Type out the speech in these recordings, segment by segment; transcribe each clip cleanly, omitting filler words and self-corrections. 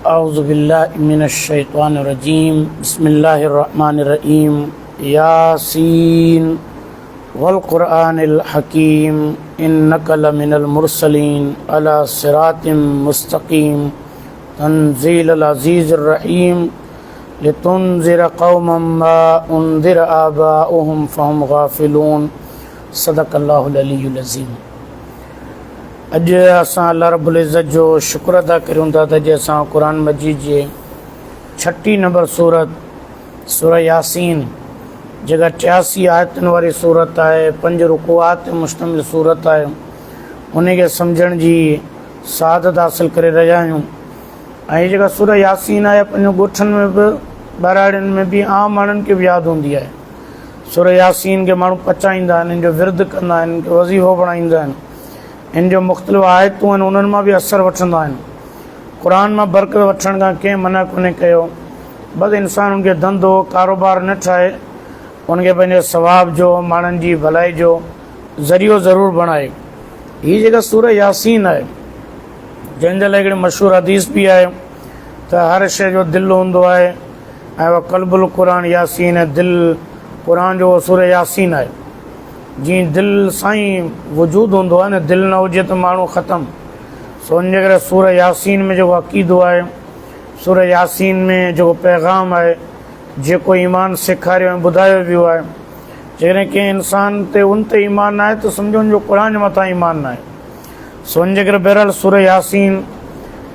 औज़ु बिल्लाहि मिनश्शैतानिर्रजीम बिस्मिल्लाहिर्रहमानिर्रहीम यासीन वल क़ुरआनिल हकीम इन्नका लमिनल मुरसलीन अला सिरातिम मुस्तक़ीम तंज़ीलुल अज़ीज़िर रहीम लितुनज़िरा क़ौमम मा उनज़िरा आबाउहुम फ़हुम गाफ़िलून सदक़ल्लाहुल अलीयुल अज़ीम। अॼु असां अल्लाह रब्बुल इज़्ज़त जो शुक्र अदा करियूं था त अॼु असां क़ुरान मजीद जे 36 नंबर सूरह यासीन जेका 83 आयतुनि वारी सूरत आहे, 5 रुकुआत ते मुश्तमिल सूरत आहे, उनखे सम्झण जी सआदत हासिल करे रहिया आहियूं। ऐं जेका सूरह यासीन आहे पंहिंजो ॻोठनि में बि ॿाराड़ियुनि में बि आम माण्हुनि खे बि यादि हूंदी आहे। सूरह यासीन खे माण्हू पचाईंदा आहिनि, इन जो विर्द कंदा आहिनि, इन खे वज़ीफ़ो बणाईंदा आहिनि, इन जो मुख़्तलिफ़ आयतूं आहिनि उन्हनि मां बि असरु वठंदा आहिनि। क़ुर मां बरकत वठण खां कंहिं मना कोन्हे कयो, बसि इंसानु उनखे धंधो कारोबार न ठाहे, उनखे पंहिंजे सवाब जो माण्हुनि जी भलाई जो ज़रियो ज़रूरु बणाए। हीअ जेका सूरह यासीन आहे जंहिंजे लाइ हिकिड़ी मशहूरु हदीस बि आहे त हर शइ जो दिलि हूंदो आहे ऐं उहा क़ल्बुल क़ुरान यासीन आहे, दिलि क़ुर जो सूरह यासीन आहे। जीअं दिलि साईं वजूदु हूंदो आहे न, दिलि न हुजे त माण्हू ख़तमु। सो उनजे करे सूरह यासीन में जेको अक़ीदो आहे, सूरह यासीन में जेको पैगाम आहे, जेको ईमान सेखारियो ऐं ॿुधायो वियो आहे, जेकॾहिं कंहिं इंसान ते उन ते ईमान न आहे त सम्झो उनजो क़ुर जे मथां ईमान न आहे। सो उनजे करे बहरहाल सूरह यासीन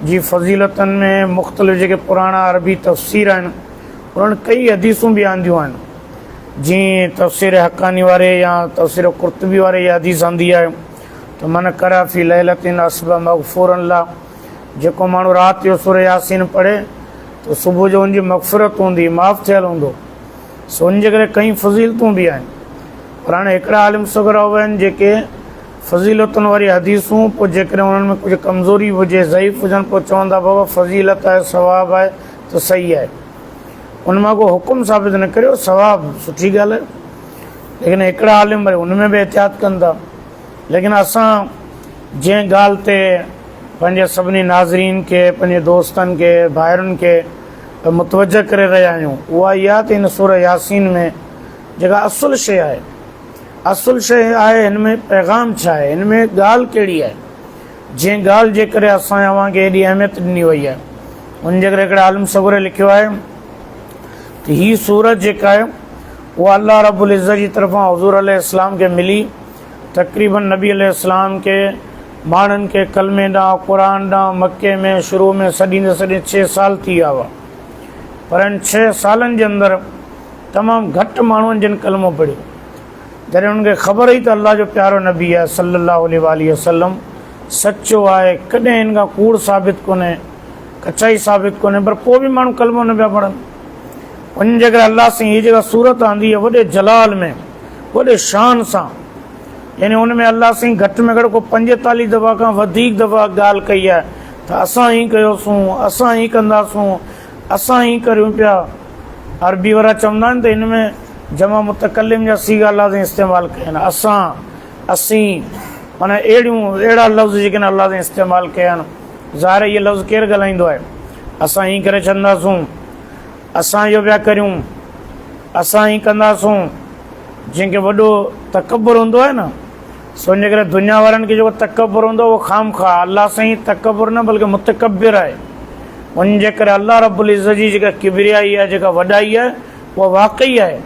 जी फ़ज़ीलतनि में मुख़्तलिफ़ जेके पुराणा अरबी तफ़सीर आहिनि उन्हनि कई हदीसूं बि आंदियूं आहिनि। जीअं तफ़सीर हक़ानी वारे या तफ़सीर क़ुर्तबी वारे इहा हदीस आंदी आहे त मन करा फ़ी लैलतिन असबह मग़फ़ूरन ला, जेको माण्हू राति जो सूरह यासीन पढ़े त सुबुह जो उनजी मग़फ़िरत हूंदी, माफ़ु थियलु हूंदो। सो उनजे करे कई फ़ज़ीलतूं बि आहिनि। पर हाणे हिकिड़ा आलिम सग़रा आहिनि जेके फ़ज़ीलतुनि वारी हदीसूं पोइ जेकॾहिं उन्हनि में कुझु कमज़ोरी हुजे, ज़ईफ़ हुजनि, पोइ चवंदा बाबा फ़ज़ीलत आहे, सवाबु आहे त सही आहे, उन मां को हुकुम साबित न करियो, सवाबु सुठी ॻाल्हि आहे। लेकिन हिकिड़ा आलिम वरी उन में बि एहतियात कनि था। लेकिन असां जंहिं ॻाल्हि ते पंहिंजे सभिनी नाज़रीन खे, पंहिंजे दोस्तनि खे, भाइरुनि खे मुतवजह करे रहिया आहियूं, उहा इहा त हिन सूरह यासीन में जेका असुलु शइ आहे, असुलु शइ आहे हिन में पैगाम छा आहे, हिन में ॻाल्हि कहिड़ी आहे, जंहिं ॻाल्हि जे करे असां अव्हांखे हेॾी अहमियत ॾिनी वई आहे। उनजे करे हिकिड़े आलिम सॻुरे लिखियो आहे त हीअ सूरत जेका आहे उहा अल्लाह रब्बुल इज़्ज़त जी तरफ़ां हुज़ूर अलैहिस्सलाम खे मिली। तक़रीबन नबी अलैहिस्सलाम खे माण्हुनि खे कलमे ॾांहुं, क़ुर ॾांहुं मके में शुरू में सॾींदे सॾे 6 साल थी विया हुआ। पर इन 6 सालनि जे अंदरि तमामु घटि माण्हुनि जिन कलमो पढ़ियो। जॾहिं उनखे ख़बर हुई त अल्लाह जो प्यारो नबी आहे सल्लल्लाहु अलैहि वसल्लम सचो आहे, कॾहिं हिन खां कूड़ साबित कोन्हे, कचाई साबित कोन्हे, पर पोइ बि माण्हू कलमो न पिया पढ़नि। उनजे करे अल्लाह सां हीअ जेका सूरत आंदी आहे वॾे जलाल में, वॾे शान सां, यानी उन में अल्लाह साईं घटि में घटि को 45 दफ़ा खां वधीक दफ़ा ॻाल्हि कई आहे त असां ई कयोसीं, असां ई कंदासूं, असां ई करियूं पिया। अरबी वारा चवंदा आहिनि त हिन में जमा मुतकल्लिम जा सीगा अल्लाह इस्तेमालु कया आहिनि, असां, असीं, माना अहिड़ा लफ़्ज़ जेके आहिनि अल्लाह इस्तेमालु कया आहिनि। ज़ाहिर इहे लफ़्ज़ केरु ॻाल्हाईंदो आहे, असां ई करे छॾंदासूं, असां इहो पिया करियूं, असां ई कंदासूं। जंहिंखे वॾो तकबुर हूंदो आहे न, सो इन करे दुनिया वारनि खे जेको तकबुर हूंदो आहे उहो ख़ामख़ा, अल्लाह साईं तकबुर न बल्कि मुतकबिर आहे। उनजे करे अल्लाह रब्बुल इज़्ज़त जी जेका किबरियाई आहे, जेका वॾाई आहे, उहा वाक़ई आहे।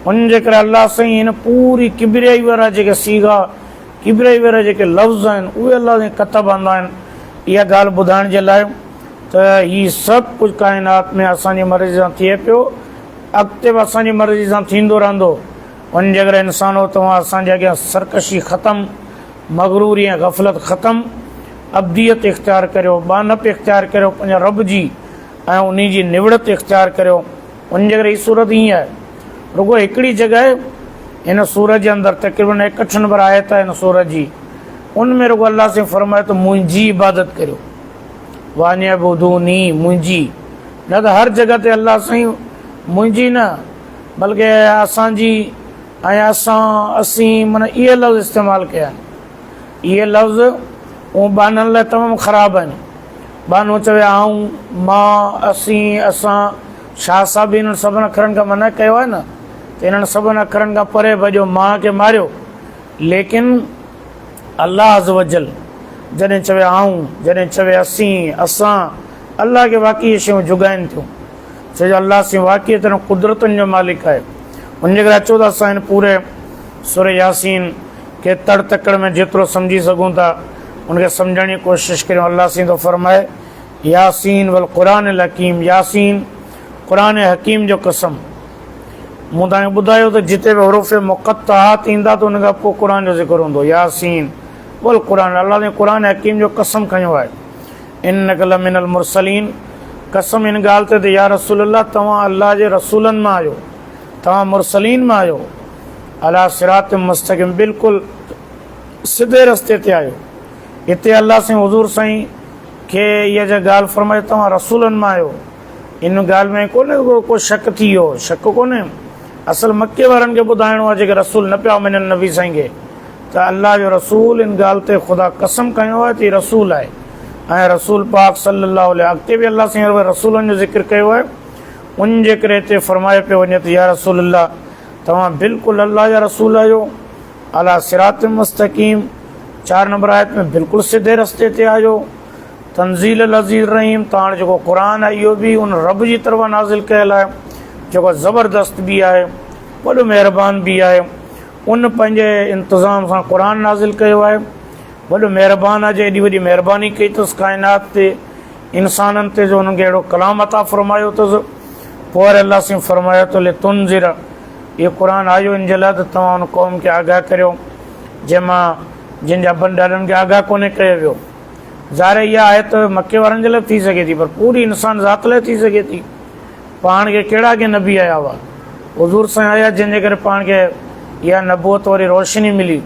उनजे करे अल्लाह साईं हिन पूरी किबरियाई वारा जेके सीगा, किबरियाई वारा जेके लफ़्ज़ आहिनि उहे अल्लाह साईं कतब आंदा आहिनि। इहा ॻाल्हि ॿुधाइण जे लाइ त हीअ सभु कुझु काइनात में असांजी मर्ज़ी सां थिए पियो, अॻिते बि असांजी मर्ज़ी सां थींदो रहंदो। उनजे करे इंसानो तव्हां असांजे अॻियां सरकशी ख़तमु, मग़रूरी ऐं ग़फ़लत ख़तमु, अब्दियत इख़्तियार करियो, बानप इख़्तियार करियो, पंहिंजा रब जी ऐं उन जी निवड़त इख़्तियार करियो। उनजे करे हीअ सूरत ईअं आहे। रुगो हिकिड़ी जॻह हिन सूरत जे अंदरि तक़रीबन 61 नंबर आयत आहे हिन सूरत जी, उनमें रुगो अल्लाह से फरमाए त मुंहिंजी इबादत करियो, वानिअबुदूनी, मुंहिंजी। न त हर जॻह ते अल्लाह साईं मुंहिंजी न बल्कि असांजी ऐं असां, असीं, माना इहे लफ़्ज़ इस्तेमालु कया आहिनि। इहे लफ़्ज़ उहो बाननि लाइ तमामु ख़राबु आहिनि। बानो चवे आऊं, मां, असीं, असां। शाह साहब इन्हनि सभिनि अखरनि खां मना कयो आहे न, त इन्हनि सभिनि अखरनि खां परे भॼो, मां खे मारियो। लेकिन अल्लाह अज़ वजल जॾहिं चवे आऊं, जॾहिं चवे असीं, असां, अल्लाह खे वाक़ई इहे शयूं जुगाइनि थियूं। छो जो अल्लाह सां वाक़ई तरह कुदरतुनि जो मालिक आहे। उनजे करे अचो त असां हिन पूरे सूरह यासीन खे तड़ तकड़ में जेतिरो सम्झी सघूं था उनखे सम्झण जी कोशिशि करियूं। अल्लाह सां थो फरमाए, यासीन वल क़ुरान अल हकीम, यासीन क़ुरान हकीम जो कसम। मूं तव्हांखे ॿुधायो त जिते बि हुरूफ़ मुक़त्तआत ईंदा त उन खां पोइ क़ुरान जो ज़िक्र हूंदो, यासीन वल क़ुरान। अल्लाह ने क़ुरान हकीम जो कसम खयो आहे। इन्नका लमिनल मुरसलीन, कसम इन ॻाल्हि ते त या रसूल अल्लाह, तव्हां अल्लाह जे रसूलनि मां आहियो, तव्हां मुरसलीन मां आहियो। अला सिरात मुस्तक़ीम, बिल्कुलु सिधे रस्ते ते आहियो। हिते अल्लाह साईं हुज़ूर साईं खे इहा जो ॻाल्हि फरमाए, तव्हां रसूलनि मां आहियो, इन ॻाल्हि में कोन्हे को शक थी वियो, शक कोन्हे। असल मके वारनि खे ॿुधाइणो आहे जेके रसूल न पिया मञनि नबी साईं खे, त अल्लाह जो रसूल इन ॻाल्हि ते ख़ुदा कसम खयो आहे त हीउ रसूल आहे। ऐं रसूल पाक सल्लल्लाहु अलैहि, अॻिते बि अल्लाह साईं रसूलनि जो ज़िक्र कयो आहे। उन जे करे हिते फरमाए पियो वञे त या रसूल अल्लाह, तव्हां बिल्कुलु अल्लाह जा रसूल आहियो। अला सिरात मुस्तक़ीम 4 नंबर आयत में बिल्कुलु सिधे रस्ते ते आहियो। तंज़ील अल अज़ीज़ रहीम, तव्हां जेको क़ुरान आहे इहो बि उन रब जी तरफ़ां नाज़िल कयल आहे जेको ज़बरदस्त बि आहे, वॾो महिरबान बि आहे। उन पंहिंजे इंतिज़ाम सां क़ुरान नाज़िल कयो आहे। वॾो महिरबान आहे, जो एॾी वॾी महिरबानी कई अथसि काइनात ते, इंसाननि ते, जो हुनखे अहिड़ो कलाम अता फ़रमायो अथसि। पोइ वरी अल्लाह साईं फरमायो त ले तुनज़िर, इहो क़ुर आयो इन जे लाइ त तव्हां हुन क़ौम खे आगाह करियो जंहिंजा बन ॾाॾनि खे आगाह कोन्हे कयो वियो। ज़ाहिर इहा आहे त मके वारनि जे लाइ थी सघे थी, पर पूरी इंसान ज़ात लाइ थी सघे थी। पाण खे कहिड़ा के नबी आया हुआ, हुज़ूर साईं आया, जंहिंजे करे पाण खे इहा नबूअत वरी रोशनी मिली।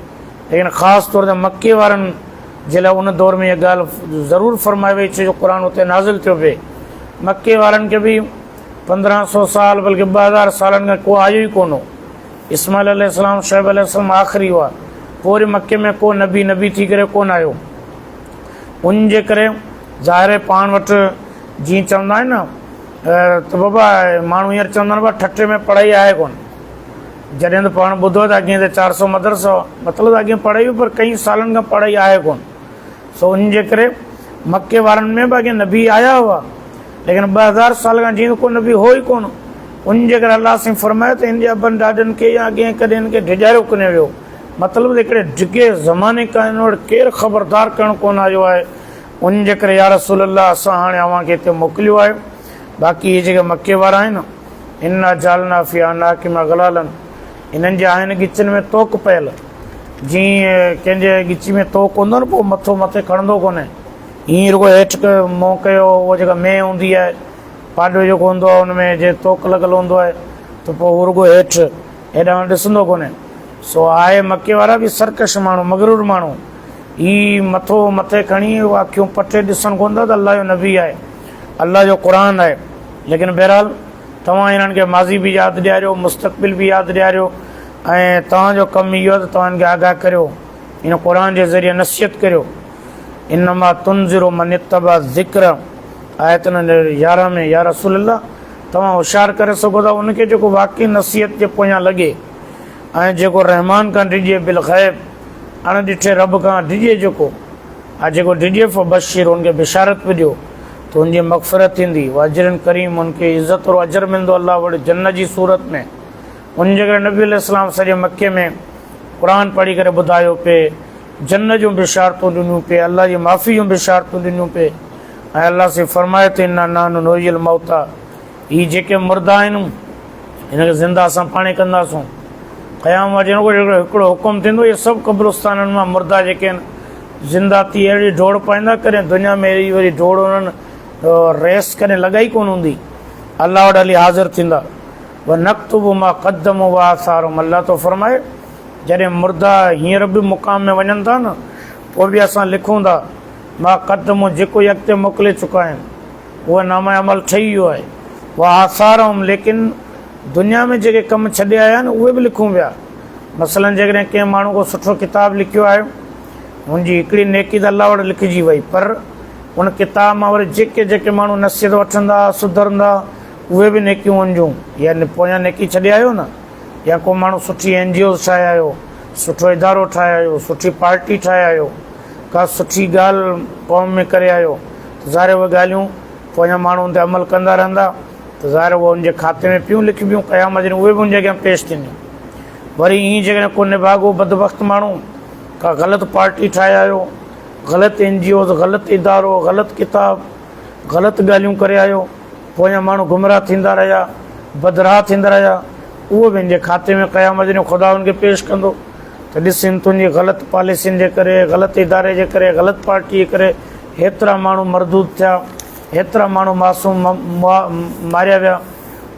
लेकिन ख़ासि तौर ते मके वारनि जे लाइ उन दौर में इहा ॻाल्हि ज़रूरु फरमाए वई, छो जो क़ुर उते नाज़िल थियो पिए। मके वारनि खे बि 1500 साल बल्कि 2000 सालनि खां को आयो ई कोन हो। इस्माइल अलैहिस्सलाम, शुएब अलैहिस्सलाम आख़िरी हुआ, पोइ वरी मके में को नबी थी करे कोन आयो। उन जे करे ज़ाहिर पाण वटि जीअं चवंदा आहिनि न त बाबा माण्हू हींअर चवंदा आहिनि ठटे में पढ़ाई आहे कोन। जॾहिं त पाण ॿुधो त अॻे त 400 मदरसो, मतिलबु अॻे पढ़ाई पर कई सालनि खां पढ़ाई आहे कोन। सो उन जे करे मके वारनि में बि अॻे नबी आया हुआ, लेकिन 2000 साल खां जीअं को नबी हो ई कोन। उन जे करे अल्लाह साईं फरमाए त इन जे अबनि ॾाॾनि खे या अॻे कॾहिं हिन खे डिॼारियो कोन्हे वियो। मतिलबु हिकिड़े डिघे ज़माने खां हिन वटि केरु ख़बरदार करणु कोन आयो आहे। उन जे करे या रसूल अल्लाह, असां हाणे अव्हांखे हिते मोकिलियो आहे। बाक़ी इहे जेके मके वारा आहिनि, इन्ना जालना फी अनाकिम अगलालन, इन्हनि जे आहिनि गिचनि में तोक पयल। जीअं कंहिंजे गिची में तोक हूंदो न, पोइ मथो मथे खणंदो कोन्हे, हीअं रुगो हेठि मों कयो। उहा जेका मेंह हूंदी आहे, पाॾो जेको हूंदो आहे, हुन में जे तोक लॻल हूंदो आहे त पोइ उहो रुगो हेठि हेॾां ॾिसंदो कोन्हे। सो आहे मके वारा बि सरकश माण्हू, मगरूर माण्हू। ही मथो मथे खणी अखियूं पटे ॾिसणु कोन था त अल्लाह जो नबी आहे, अल्लाह जो क़ुर आहे। लेकिन बहरहाल तव्हां हिननि खे माज़ी बि यादि ॾियारियो, मुस्तक़बिल बि यादि ॾियारियो, ऐं तव्हांजो कमु इहो आहे त तव्हां खे आगाह करियो, हिन क़ुर जे ज़रिए नसीहत करियो। इन्नमा तुनज़िरु मन इत्तबा ज़िक्र, आयत 11 में या रसूल अल्लाह, तव्हां होशियारु करे सघो था उनखे जेको वाक़ई नसीहत जे पोयां लॻे, ऐं जेको रहमान खां डिॼे बिल ग़ैब, अणॾिठे रब खां डिॼे, जेको डिॼे फबशिर, उनखे बिशारत बि ॾियो त उनजी मग़फ़िरत थींदी। अजरन करीम, उनखे इज़त और अजर मिलंदो अल्लाह वटि जन्नत जी सूरत में। उन जे करे नबी अलैहिस्सलाम सॼे मके में क़ुर पढ़ी करे ॿुधायो पिए, जन्नत जूं बिशारतूं ॾिनियूं पिए, अल्लाह जी माफ़ी जूं बिशारतूं ॾिनियूं पिए। ऐं अल्लाह से फरमाए त इन्ना नानु नुहियल मौता, हीअ जेके मुर्दा आहिनि हिनखे ज़िंदा असां पाणे कंदासूं। क़यामत जो हिकिड़ो हुकुम थींदो, इहे सभु क़ब्रिस्ताननि मां मुर्दा जेके आहिनि ज़िंदा थी अहिड़ी डोड़ पाईंदा, कॾहिं दुनिया में अहिड़ी वरी डोड़ उन्हनि रेस कॾहिं लॻाई कोन हूंदी। अल्लाह वटि हली हाज़िर थींदा। व नक्तुबु मा क़द्दमू व आसारुहुम, अल्लाह तो फरमाए जॾहिं मुर्दा हींअर बि मुक़ाम में वञनि था न, पोइ बि असां लिखूं था मा क़द्दमू, जेको ई अॻिते मोकिले चुका आहिनि, उहा नामा अमल ठही वियो आहे। व आसारुहुम, लेकिन दुनिया में जेके कम छॾे आया आहिनि उहे बि लिखूं पिया। मसलन जेकॾहिं कंहिं माण्हू को सुठो किताबु लिखियो आहे, हुनजी हिकिड़ी नेकी त अल्लाह वटि लिखिजी वई, पर उन किताब में वरी जेके जेके माण्हू नसीहत वठंदा सुधरंदा उहे बि नेकियूं वञिजूं। या पोयां नेकी छॾे आयो न, या को माण्हू सुठी NGO ठाहे आयो, सुठो इदारो ठाहे आयो, सुठी पार्टी ठाहे आयो, का सुठी ॻाल्हि क़ौम में करे आयो, त ज़ाहिर उहे ॻाल्हियूं पोयां माण्हू उन ते अमल कंदा रहंदा त ज़ाहिर उहो उनजे खाते में पियूं लिखबियूं, क़यामत ॾींहुं उहे बि उनजे अॻियां पेश थींदियूं। वरी ईअं जेकॾहिं को निभागो बदबख़्त माण्हू का ग़लति पार्टी ठाहे आयो, ग़लति NGOs, ग़लति इदारो, ग़लति किताब, ग़लति ॻाल्हियूं करे आयो, पोयां माण्हू गुमराह थींदा रहिया, बदराह थींदा रहिया, उहो बि हिनजे खाते में क़यामत ॾींहुं ख़ुदा हुनखे पेश कंदो त ॾिस तुंहिंजी ग़लति पॉलिसियुनि जे करे, ग़लति इदारे जे करे, ग़लति पार्टी जे करे हेतिरा माण्हू मरदूद थिया, हेतिरा माण्हू मासूम मारिया विया,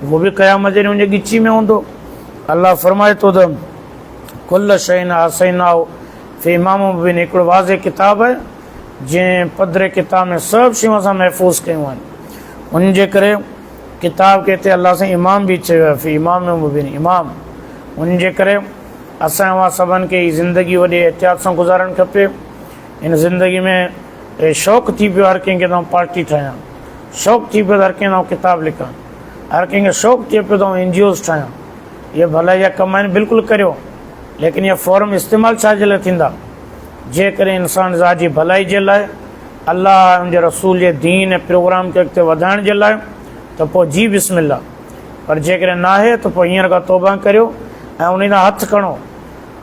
उहो बि क़यामत ॾींहुं हुनजे ॻिची में हूंदो। अलाह फरमाए थो त कुल शइ अहसैनाहु फी इमाम मुबीन, हिकिड़ो वाज़े किताब आहे जंहिं पधरे किताब में सभु शयूं असां महफ़ूज़ कयूं आहिनि। उनजे करे किताब खे हिते अलाह साईं इमाम बि चयो आहे, फी इमाम मुबीन, इमाम। उनजे करे असां उहा सभिनि खे ज़िंदगी वॾे एहतियात सां गुज़ारणु खपे। हिन ज़िंदगी में शौक़ु थी पियो हर कंहिंखे त पार्टी ठाहियां, शौक़ु थी पियो त हर कंहिं किताब लिखां, हर कंहिंखे शौक़ु थिए पियो त NGOs ठाहियां। इहे भलाई जा कम आहिनि, बिल्कुलु करियो, लेकिन इहा फॉर्म इस्तेमालु छाजे लाइ थींदा? जेकॾहिं इंसान ज़ात जी भलाई जे लाइ, अलाह उनजे रसूल जे दीन ऐं प्रोग्राम खे अॻिते वधाइण जे लाइ, त पोइ जी बिस्मिल्लाह। पर जेकॾहिं न आहे त पोइ हींअर खां तौबा करियो ऐं उन तां हथु खणो।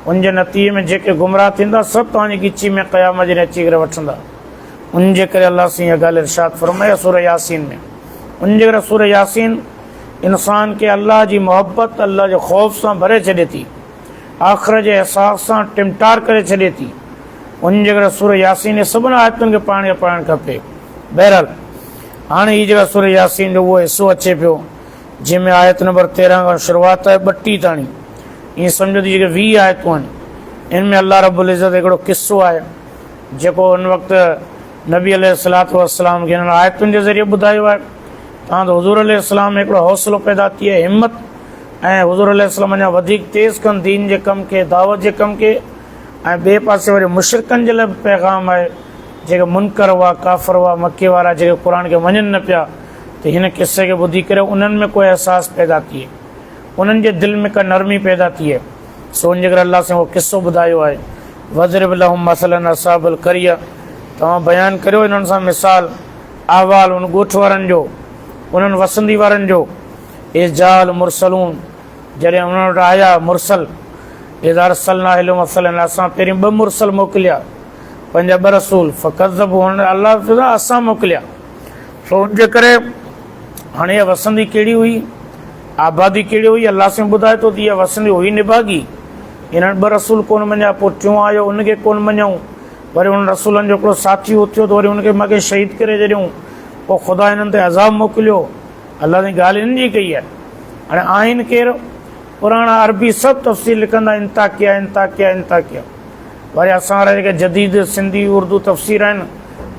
उनजे नतीजे में जेके गुमराह थींदा सभु तव्हांजी ॻिची में क़यामत ॾींहुं अची करे वठंदा। उनजे करे अलाह साईं इहा ॻाल्हि इरशाद फरमाए सूरह यासीन में। उनजे करे सूरह यासीन इंसान खे अलाह जी मोहबत, अलाह जे ख़ौफ़ सां भरे छॾे थी, आख़िर जे अहसास सां टिमटार करे छॾे थी। उनजे करे सूरह यासीन सभिनी आयतुनि खे पाण खे पढ़णु खपे। बहरहाल हाणे हीअ जेका सूरह यासीन जो उहो हिसो अचे पियो जंहिंमें आयत नंबर 13 खां शुरूआत आहे 32 ताणी, ईअं सम्झो त जेके 20 आयतूं आहिनि, इन में अलाह रब्बुल इज़्ज़त हिकिड़ो किस्सो आहे जेको उन वक़्तु नबी अलैहिस्सलातु वस्सलाम खे हिन आयतुनि जे ज़रिए ॿुधायो आहे। तव्हां त हुज़ूर अलैहिस्सलाम में हिकिड़ो हौसलो पैदा थी आहे, हिमत, ऐं हुज़ूर अलैहिस्सलाम अञा वधीक तेज़ कनि दीन जे कम खे, दावत जे कम खे। ऐं ॿिए पासे वरी मुशरिकनि जे लाइ बि पैगाम आहे, जेके मुनकर हुआ, काफ़िर हुआ, मके वारा जेके क़ुर खे मञनि न पिया, त हिन किसे खे ॿुधी करे उन्हनि में कोई अहसास पैदा थिए, उन्हनि जे दिलि में का नरमी पैदा थिए। सो उनजे करे अलाह सां उहो किस्सो ॿुधायो आहे। वज़रिब लहुम मसलन असहाबुल क़रिया, तव्हां बयानु करियो इन्हनि सां मिसाल अहवाल उन ॻोठ वारनि जो, उन्हनि वसंदी वारनि जो। इज़ाल मुरसलून, जॾहिं उन्हनि वटि आया मुरसल, इज़ा अरसलना इलैहिम मरसलन, असां पहिरीं 2 मुरसल मोकिलिया, पंहिंजा 2 रसूल, फ़कज़्ज़बू, अलाह असां मोकिलिया। सो उनजे करे हाणे इहा वसंदी कहिड़ी हुई, आबादी कहिड़ी हुई, अलाह सां ॿुधाए थो त इहा वसंदी हुई निभागी। हिननि 2 रसूल कोन मञिया, पोइ टियों आयो उनखे कोन मञूं, वरी उन रसूलनि जो हिकिड़ो साथी उथियो त वरी उनखे मूंखे शहीद करे छॾियूं, पोइ ख़ुदा हिननि ते अज़ाब मोकिलियो। अलाह जी ॻाल्हि हिन जी कई आहे। हाणे आहिनि केरु पुराणा अरबी सभु तफ़सील लिखंदा, इंता किया इंता किया इंता किया। वरी असां वारा जेके जदीद सिंधी उर्दू तफ़सीर आहिनि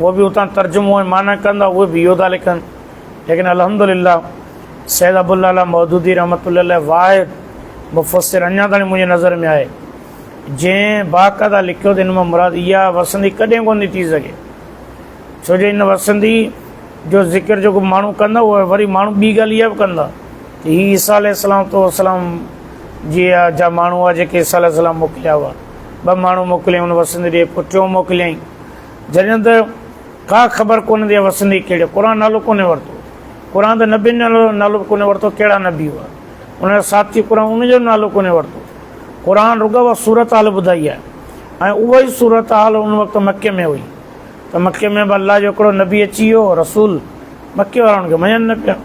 उहे बि उतां तर्जुमो ऐं माना कंदा, उहे बि इहो था लिखनि। लेकिन अल्हम्दुलिल्लाह सैयद अबुल्ला मौदूदी रहमतुल्लाह वाहिद मुफ़स्सिर अञा ताईं मुंहिंजे नज़र में आहे जंहिं बाक़ाइदा लिखियो त हिन मां मुराद इहा वसंदी कॾहिं कोन थी थी सघे। छो जो हिन वसंदी जो ज़िक्र जेको माण्हू कंदा उहे वरी माण्हू ॿी ॻाल्हि इहा बि कंदा त हीअ ईसा अलैहिस्सलाम जी जा माण्हू हुआ जेके ईसा अलैहिस्सलाम मोकिलिया हुआ। 2 माण्हू मोकिलियईं उन वसंदी ॾे, पोइ टियों मोकिलियईं, जॾहिं त का ख़बर कोन्हे त इहा वसंदी कहिड़ी। क़ुर नालो कोन्हे वरितो, क़ुर त नबीनि जो नालो कोन्हे वरितो, कहिड़ा नबी हुआ उनजा साथी, क़ुर उनजो नालो कोन्हे वरितो। क़ुर रुॻो उहा सूरत हाल ॿुधाई आहे, ऐं उहा ई सूरत हाल उन वक़्तु मके में हुई। त मके में बि अलाह जो हिकिड़ो नबी अची वियो, रसूल, मके वारा हुनखे मञनि न पिया।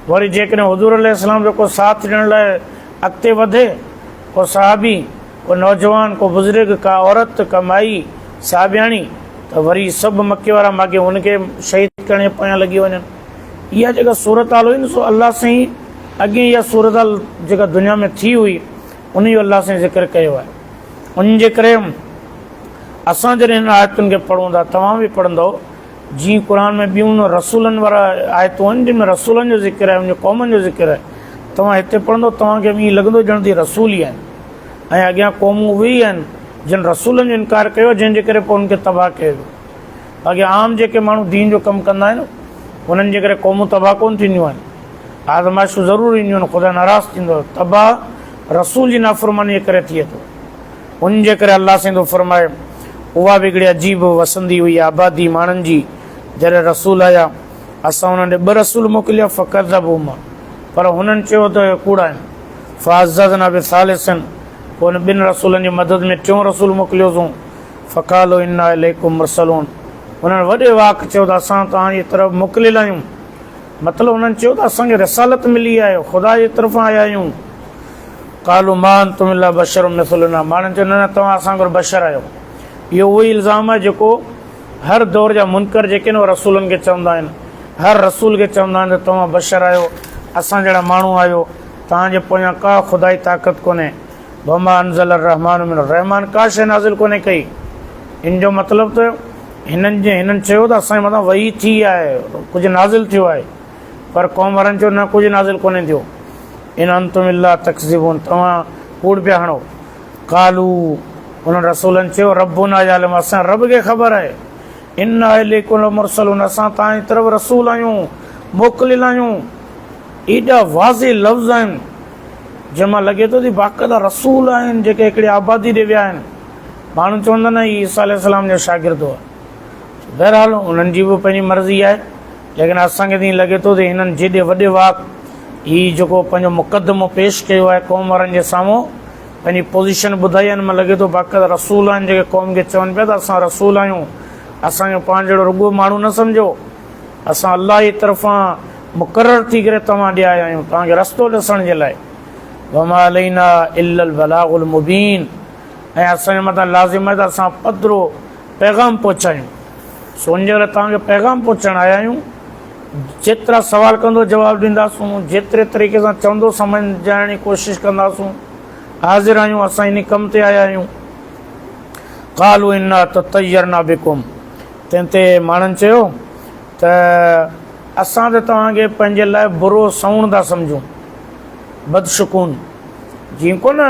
वरी जेकॾहिं हुज़ूर अलैहिस्सलाम जो को साथ ॾियण लाइ अॻिते वधे, को सहाबी, को नौजवान, को बुज़ुर्ग, का औरत, का माई, साहिबियाणी, त वरी सभु मके वारा माॻे हुनखे शहीद करण जे पोयां लॻी वञनि। इहा जेका सूरत हाल हुई न, सो अलाह साईं अॻे इहा सूरत हाल जेका दुनिया में थी हुई उन जो अलाह साईं ज़िक्र कयो आहे। उनजे करे असां जॾहिं हिन आयतुनि खे पढ़ूं था, तव्हां बि पढ़ंदव, जीअं क़ुर में ॿियूं रसूलनि वारा आयतूं आहिनि जिन में रसूलनि जो ज़िक्र आहे, उनजे क़ौमनि जो ज़िक्र आहे, तव्हां हिते पढ़ंदव तव्हांखे ईअं लॻंदो ॼण त रसूल ई आहिनि, ऐं अॻियां क़ौमूं उहे ई आहिनि जिन रसूलनि जो इनकार कयो, जंहिंजे करे पोइ उनखे तबाह कयो वियो। बाक़ी आम जेके माण्हू दीन जो कमु कंदा आहिनि उन्हनि जे करे क़ौमूं तबाह कोन थींदियूं आहिनि, आज़माइशूं ज़रूरु ईंदियूं आहिनि, ख़ुदा नाराज़ थींदो, तबाह रसूल जी नाफ़रमानी जे करे थिए थो। उन जे करे अलाह साईं थो फरमाए उहा बि हिकिड़ी अजीब वसंदी हुई आबादी माण्हुनि जी। जॾहिं रसूल आया असां उन्हनि ॾे 2 रसूल मोकिलिया फ़क़ज़बूहुमा, पर हुननि चयो त कूड़ा आहिनि। फ़अज़्ज़ज़ना बिसालिसिन, पोइ हुन 2 रसूलनि जी मदद में 4 रसूल मोकिलियोसीं। फ़क़ालू इन्ना इलैकुम मुरसलून, उन्हनि वॾे वाक चयो त असां तव्हांजी तरफ़ मोकिलियल आहियूं। मतिलबु उन्हनि चयो त असांखे रिसालत मिली आहे, ख़ुदा जे तरफ़ां आया आहियूं। क़ालू मा अंतुम इल्ला बशरुम मिसलुना, माण्हुनि चयो न न तव्हां असां वांगुरु बशर आहियो। इहो उहो ई इल्ज़ाम आहे जेको हर दौर जा मुनकर जेके न उहे रसूलनि खे चवंदा आहिनि, हर रसूल खे चवंदा आहिनि त तव्हां बशर आहियो, असां जहिड़ा माण्हू आहियो, तव्हांजे पोयां का ख़ुदा जी ताक़त कोन्हे। वमा अंज़ल रहमान मिन रहमान का शइ नाज़िल कोन्हे कई। इन जो मतिलबु त हिननि चयो त असांजे मथां वही थी आहे, कुझु नाज़िल थियो आहे, पर क़ौम वारनि चयो न कुझु नाज़िल कोन्हे थियो। इन अंतुम इल्ला तकज़िबून, तव्हां कूड़ पिया हणो। कालू, उन्हनि रसूलनि चयो रब्बुना यालम, असां रब खे ख़बर आहे। इन्ना इलैकुम मुरसलून, असां तव्हांजी तरफ़ रसूल आहियूं, मोकिलियल आहियूं। एॾा वाज़े लफ़्ज़ आहिनि जंहिंमां लॻे थो त बाक़ाइदा रसूल आहिनि जेके हिकिड़ी आबादी ॾे विया आहिनि। माण्हू चवंदा न हीउ ईसा अलैहिस्सलाम जो शागिर्दु आहे। बहरहाल उन्हनि जी बि पंहिंजी मर्ज़ी आहे, लेकिन असांखे त ईअं लॻे थो त हिननि जेॾे वॾे वाक हीउ जेको पंहिंजो मुक़दमो पेश कयो आहे क़ौम वारनि जे साम्हूं, पंहिंजी पोज़ीशन ॿुधाई आहे, मां लॻे थो बाक़ाइदा रसूल आहिनि जेके क़ौम खे चवनि पिया त असां रसूल आहियूं, असांखे पाण जहिड़ो रुॻो माण्हू न सम्झो, असां अलाह जी तरफ़ां मुक़ररु थी करे तव्हां ॾे आया आहियूं तव्हांखे रस्तो ॾिसण जे लाइ। वमा अलैना इल्लल बलागुल मुबीन, ऐं असांजे मथां लाज़िम आहे त असां पधिरो पैगाम पहुचायूं। सो उन जे करे तव्हांखे पैगाम पहुचाइण आया आहियूं। जेतिरा सवाल कंदो जवाबु ॾींदासूं, जेतिरे तरीक़े सां चवंदो सम्झाइण जी कोशिशि कंदासूं, हाज़िर आहियूं, असां इन कम ते आया आहियूं। क़ालू इन्ना ततयरना बिकुम, तंहिं ते माण्हुनि चयो त असां त तव्हांखे पंहिंजे लाइ बुरो सवण था सम्झूं। बदशकून, जीअं कोन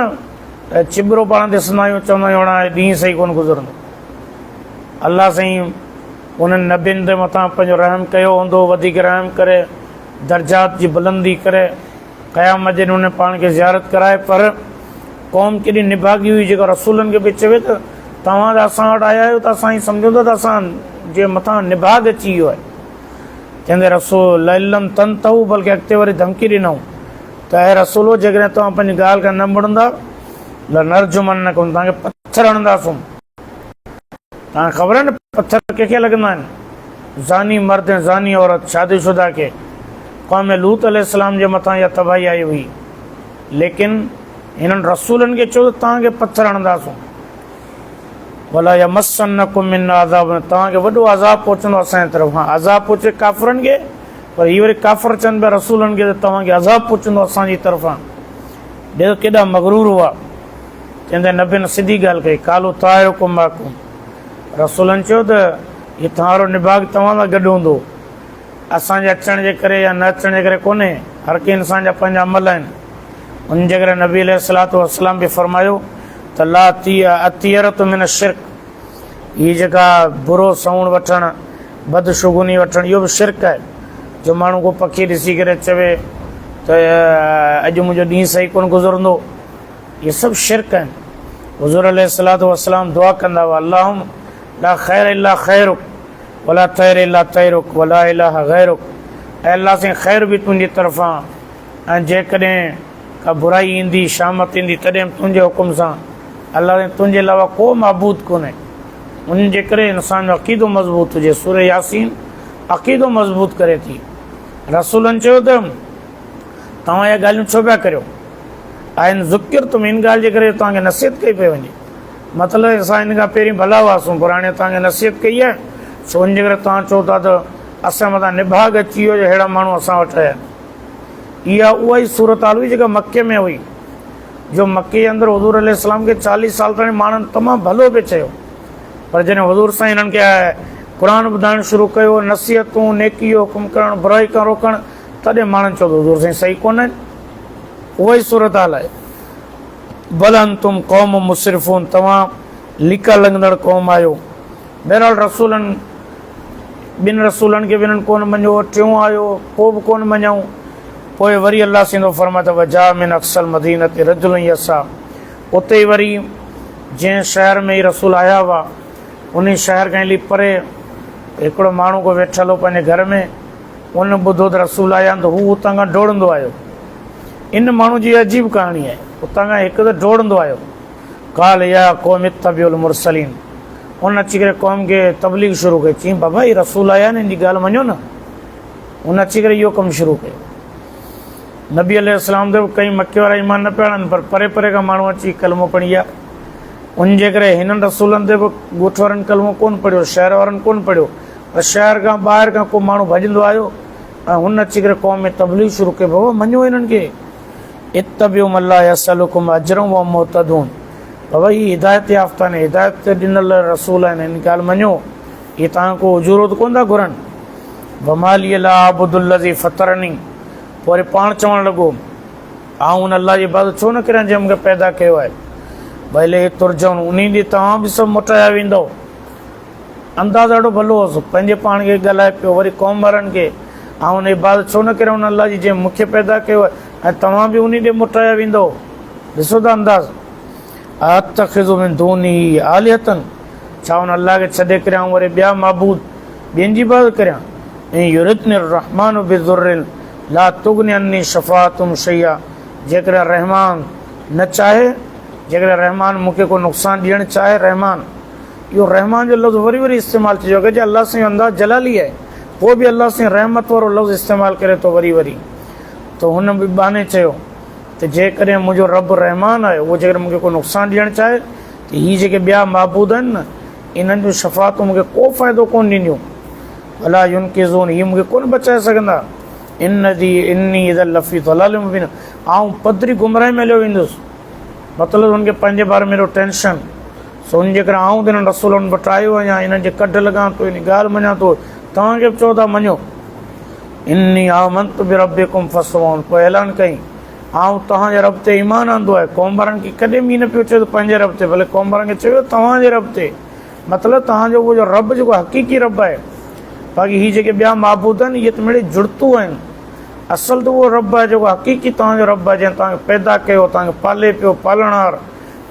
चिबरो पाण ॾिसंदा आहियूं, चवंदा आहियूं हाणे ॾींहुं सही कोन गुज़रंदो। अलाह साईं उन्हनि नबियुनि जे मथां पंहिंजो रहम कयो हूंदो, वधीक रहम करे दर्जात जी बुलंदी करे क़यामत जे ॾींहुं उन पाण खे ज़ियारत कराए। पर क़ौम केॾी निभागी हुई जेका रसूलनि खे बि चवे त तव्हां त असां वटि आया आहियो त असां ईअं सम्झूं था त असांजे मथां निभाग अची वियो आहे। चवंदे रसूल लइलम तन तहू, बल्कि अॻिते वरी धमकी ॾिनऊं त हे रसूलो जेकॾहिं तव्हां पंहिंजी ॻाल्हि खां न मुड़ंदा ल नर्जुमन न कयूं, तव्हांखे पथर हणंदासूं। तव्हांखे ख़बर आहे न पथर कंहिंखे लॻंदा आहिनि? ज़ानी मर्द ऐं ज़ानी औरत शादीशुदा खे। क़ौम लूत अलैहिस्सलाम जे मथां इहा तबाही आई हुई, लेकिन हिननि रसूलनि खे चयो त तव्हांखे पथर हणंदासूं। भला यमस्सनकुम मिन्ना अज़ाब, तव्हांखे वॾो अज़ाब पहुचंदो असांजे तरफ़। हा, अज़ाब पहुचे काफ़िरनि खे, पर हीअ वरी काफ़िर चवनि पिया रसूलनि खे त तव्हांखे अज़ाब पहुचंदो असांजी तरफ़ां। ॾिसो केॾा मग़रूर हुआ। चवंदे नबियुनि सिधी ॻाल्हि कई, कालू ताहिरुकुम माकुम, रसूलनि चयो त हीअ तव्हांजो निभाग तव्हां सां गॾु हूंदो, असांजे अचण जे करे या न अचण जे करे कोन्हे। हर कंहिं इंसान जा पंहिंजा अमल आहिनि। उन जे करे नबी अलैहिस्सलातु वस्सलाम बि फरमायो त ला अतियरत मिन शिरक, हीअ जेका बुरो सवण वठणु, बदशुगुनी वठणु, इहो बि शिरक आहे। जो माण्हू को पखी ॾिसी करे चवे त अॼु मुंहिंजो ॾींहुं सही कोन गुज़रंदो, इहे सभु शिरक आहिनि। हुज़ूर अलैहिस्सलातु वस्सलाम दुआ कंदा हुआ, अल्लाहुम ला ख़ैर इल्ला ख़ैरुक वला तैर इल्ला तैरुक वला इलाहा गैरुक, ऐं अल्लाह साईं ख़ैर बि तुंहिंजी तरफ़ां, ऐं जेकॾहिं का बुराई ईंदी, शामत ईंदी, तॾहिं बि तुंहिंजे हुकुम सां। अल्लाह साईं तुंहिंजे अलावा को महबूद कोन्हे। उन जे करे इंसान जो अक़ीदो मज़बूत हुजे। सूरह यासीन अक़ीदो मज़बूत करे थी। रसूलनि चयो त तव्हां इहे ॻाल्हियूं छो पिया करियो? आहिनि ज़ुकिर तुम, इन ॻाल्हि जे करे तव्हांखे नसीहत कई पई वञे। मतिलबु असां इन खां पहिरीं भला हुआसीं, पर हाणे तव्हांखे नसीहत कई आहे, सो उन जे करे तव्हां चओ था त असां मथां निभाग अची वियो, अहिड़ा माण्हू असां वटि आया। इहा उहा ई सूरत हाल हुई जेका मके में हुई, जो मके जे अंदरि हुज़ूर अलैहिस्सलाम खे 40 साल ताईं माण्हुनि तमामु भलो पियो चयो, पर जॾहिं हुज़ूर साईं हिननि खे क़ुर ॿुधाइणु शुरू कयो, नसीहतूं, नेकी जो हुकुम करणु, बुराई खां रोकणु, तॾहिं माण्हुनि चयो हुज़ूर साईं सही कोन आहिनि। उहा ई सूरत हाल आहे। बल अंतुम क़ौम मुसरिफ़ून, तव्हां लिका लंघंदड़ क़ौम आहियो। बहरहाल रसूलनि ॿिनि रसूलनि खे ॿिन्हिनि कोन मञियो, टियों आयो पोइ बि कोन मञूं। पोइ वरी अलाह सिंधो फरमाए त वजा मिन अक्सल मदीन ते रजुल यसा, उते ई वरी जंहिं शहर में ई रसूल आया हुआ उन शहर खां हली परे हिकिड़ो माण्हू को वेठल हो पंहिंजे घर में, उन ॿुधो त रसूल आया आहिनि त हू उतां खां डोड़ंदो आयो। इन माण्हू जी अजीब कहाणी आहे, उतां खां हिकु त डोड़ंदो आयो। काल या क़ौम इत्तबिउल मुरसलीन, उन अची करे क़ौम खे तबलीग शुरू कई। चई बाबा ही रसूल आया आहिनि, इन जी ॻाल्हि मञो न। उन अची करे इहो कमु शुरू कयो। नबी अलैहिस्सलाम ते कई मके वारा ईमान न पिया आणनि, पर परे परे खां माण्हू अची कलमो पढ़ी विया। उनजे करे हिननि रसूलनि ते बि ॻोठ वारनि कलमो कोन पढ़ियो, शहर वारनि कोन पढ़ियो, पर शहर खां ॿाहिरि खां को माण्हू भॼंदो आयो ऐं हुन अची करे क़ौम में तबलीग शुरू कई। बाबा मञो हिननि खे, इत्तबिउ मा ला यसअलुकुम अजरन व मुहतदून। बाबा ही हिदायत याफ़्ता आहिनि, हिदायत ते ॾिनल रसूल आहिनि, हिन ॻाल्हि मञो। इहे तव्हां को उजूरो त कोन था घुरनि। वमाली ला आबुदुल्लज़ी फतरनी, पोइ वरी पाण चवणु लॻो आऊं हुन अलाह जी इबादत छो न करियां जंहिं मूंखे पैदा कयो आहे। भले तुरजऊं, उन ॾींहुं तव्हां बि सभु मोटाया वेंदव। अंदाज़ ॾाढो भलो हुअसि, पंहिंजे पाण खे ॻाल्हाए पियो वरी क़ौम वारनि खे, ऐं हुन इबादत छो न करियां हुन अलाह जी जंहिं मूंखे पैदा कयो आहे, ऐं तव्हां बि उन ॾे मोटाया वेंदव। ॾिसो था अंदाज़। अतख़िज़ु मिन दूनी आलिहतन, छा हुन अलाह खे छॾे करियां वरी ॿिया माबूद ॿियनि जी इबादत करियां। ऐं युरिदनि रहमान बिज़ुर्रिन ला तुगनी अन्नी शफ़ाअतुहुम शैया, जेकॾहिं रहमान न चाहे, जेकॾहिं रहमान मूंखे को नुक़सानु ॾियणु चाहे, रहमान, इहो रहमान जो लफ़्ज़ वरी वरी इस्तेमालु थी वियो। अगरि अलाह साईं अंदाज़ जलाली आहे, पोइ बि अलाह साईं रहमत वारो लफ़्ज़ इस्तेमालु करे थो वरी वरी। त हुन बि बहाने चयो त जेकॾहिं मुंहिंजो रब रहमान आहे, उहो जेकॾहिं मूंखे को नुक़सानु ॾियणु चाहे त हीअ जेके ॿिया माबूद आहिनि न, इन्हनि जूं शफ़ाअतूं मूंखे को फ़ाइदो कोन ॾींदियूं। अला युनकिज़ून, हीअ मूंखे कोन बचाए सघंदा। इन्नी इज़ल लफ़ी ज़लालिम मुबीन, आउं पधरी गुमराही में हलियो वेंदुसि। मतिलबु हुनखे पंहिंजे बारे में एॾो टेंशन, सो हुनजे करे आऊं त हिननि रसूलनि वटि आयो आहियां, हिननि जे कढ लॻां थो, हिन ॻाल्हि मञां थो। तव्हांखे बि चओ था मञो। इन्नी आमनतु बिरब्बिकुम फस्मऊन, पोइ ऐलान कई आऊं तव्हांजे रब ते ईमान आंदो आहे। क़ौम वारनि खे कॾहिं बि न पियो चए त पंहिंजे रब ते, भले क़ौम वारनि खे चयो तव्हांजे रब ते, मतिलबु तव्हांजो उहो जो रब जेको हक़ीक़ी रब आहे। बाक़ी हीअ जेके ॿिया माबूद आहिनि इहे त मिड़ई जुड़तूं आहिनि। असल त उहो रब आहे जेको हक़ीक़ी तव्हांजो रब आहे, जंहिं तव्हांखे पैदा कयो, तव्हांखे पाले पियो, पालणहार।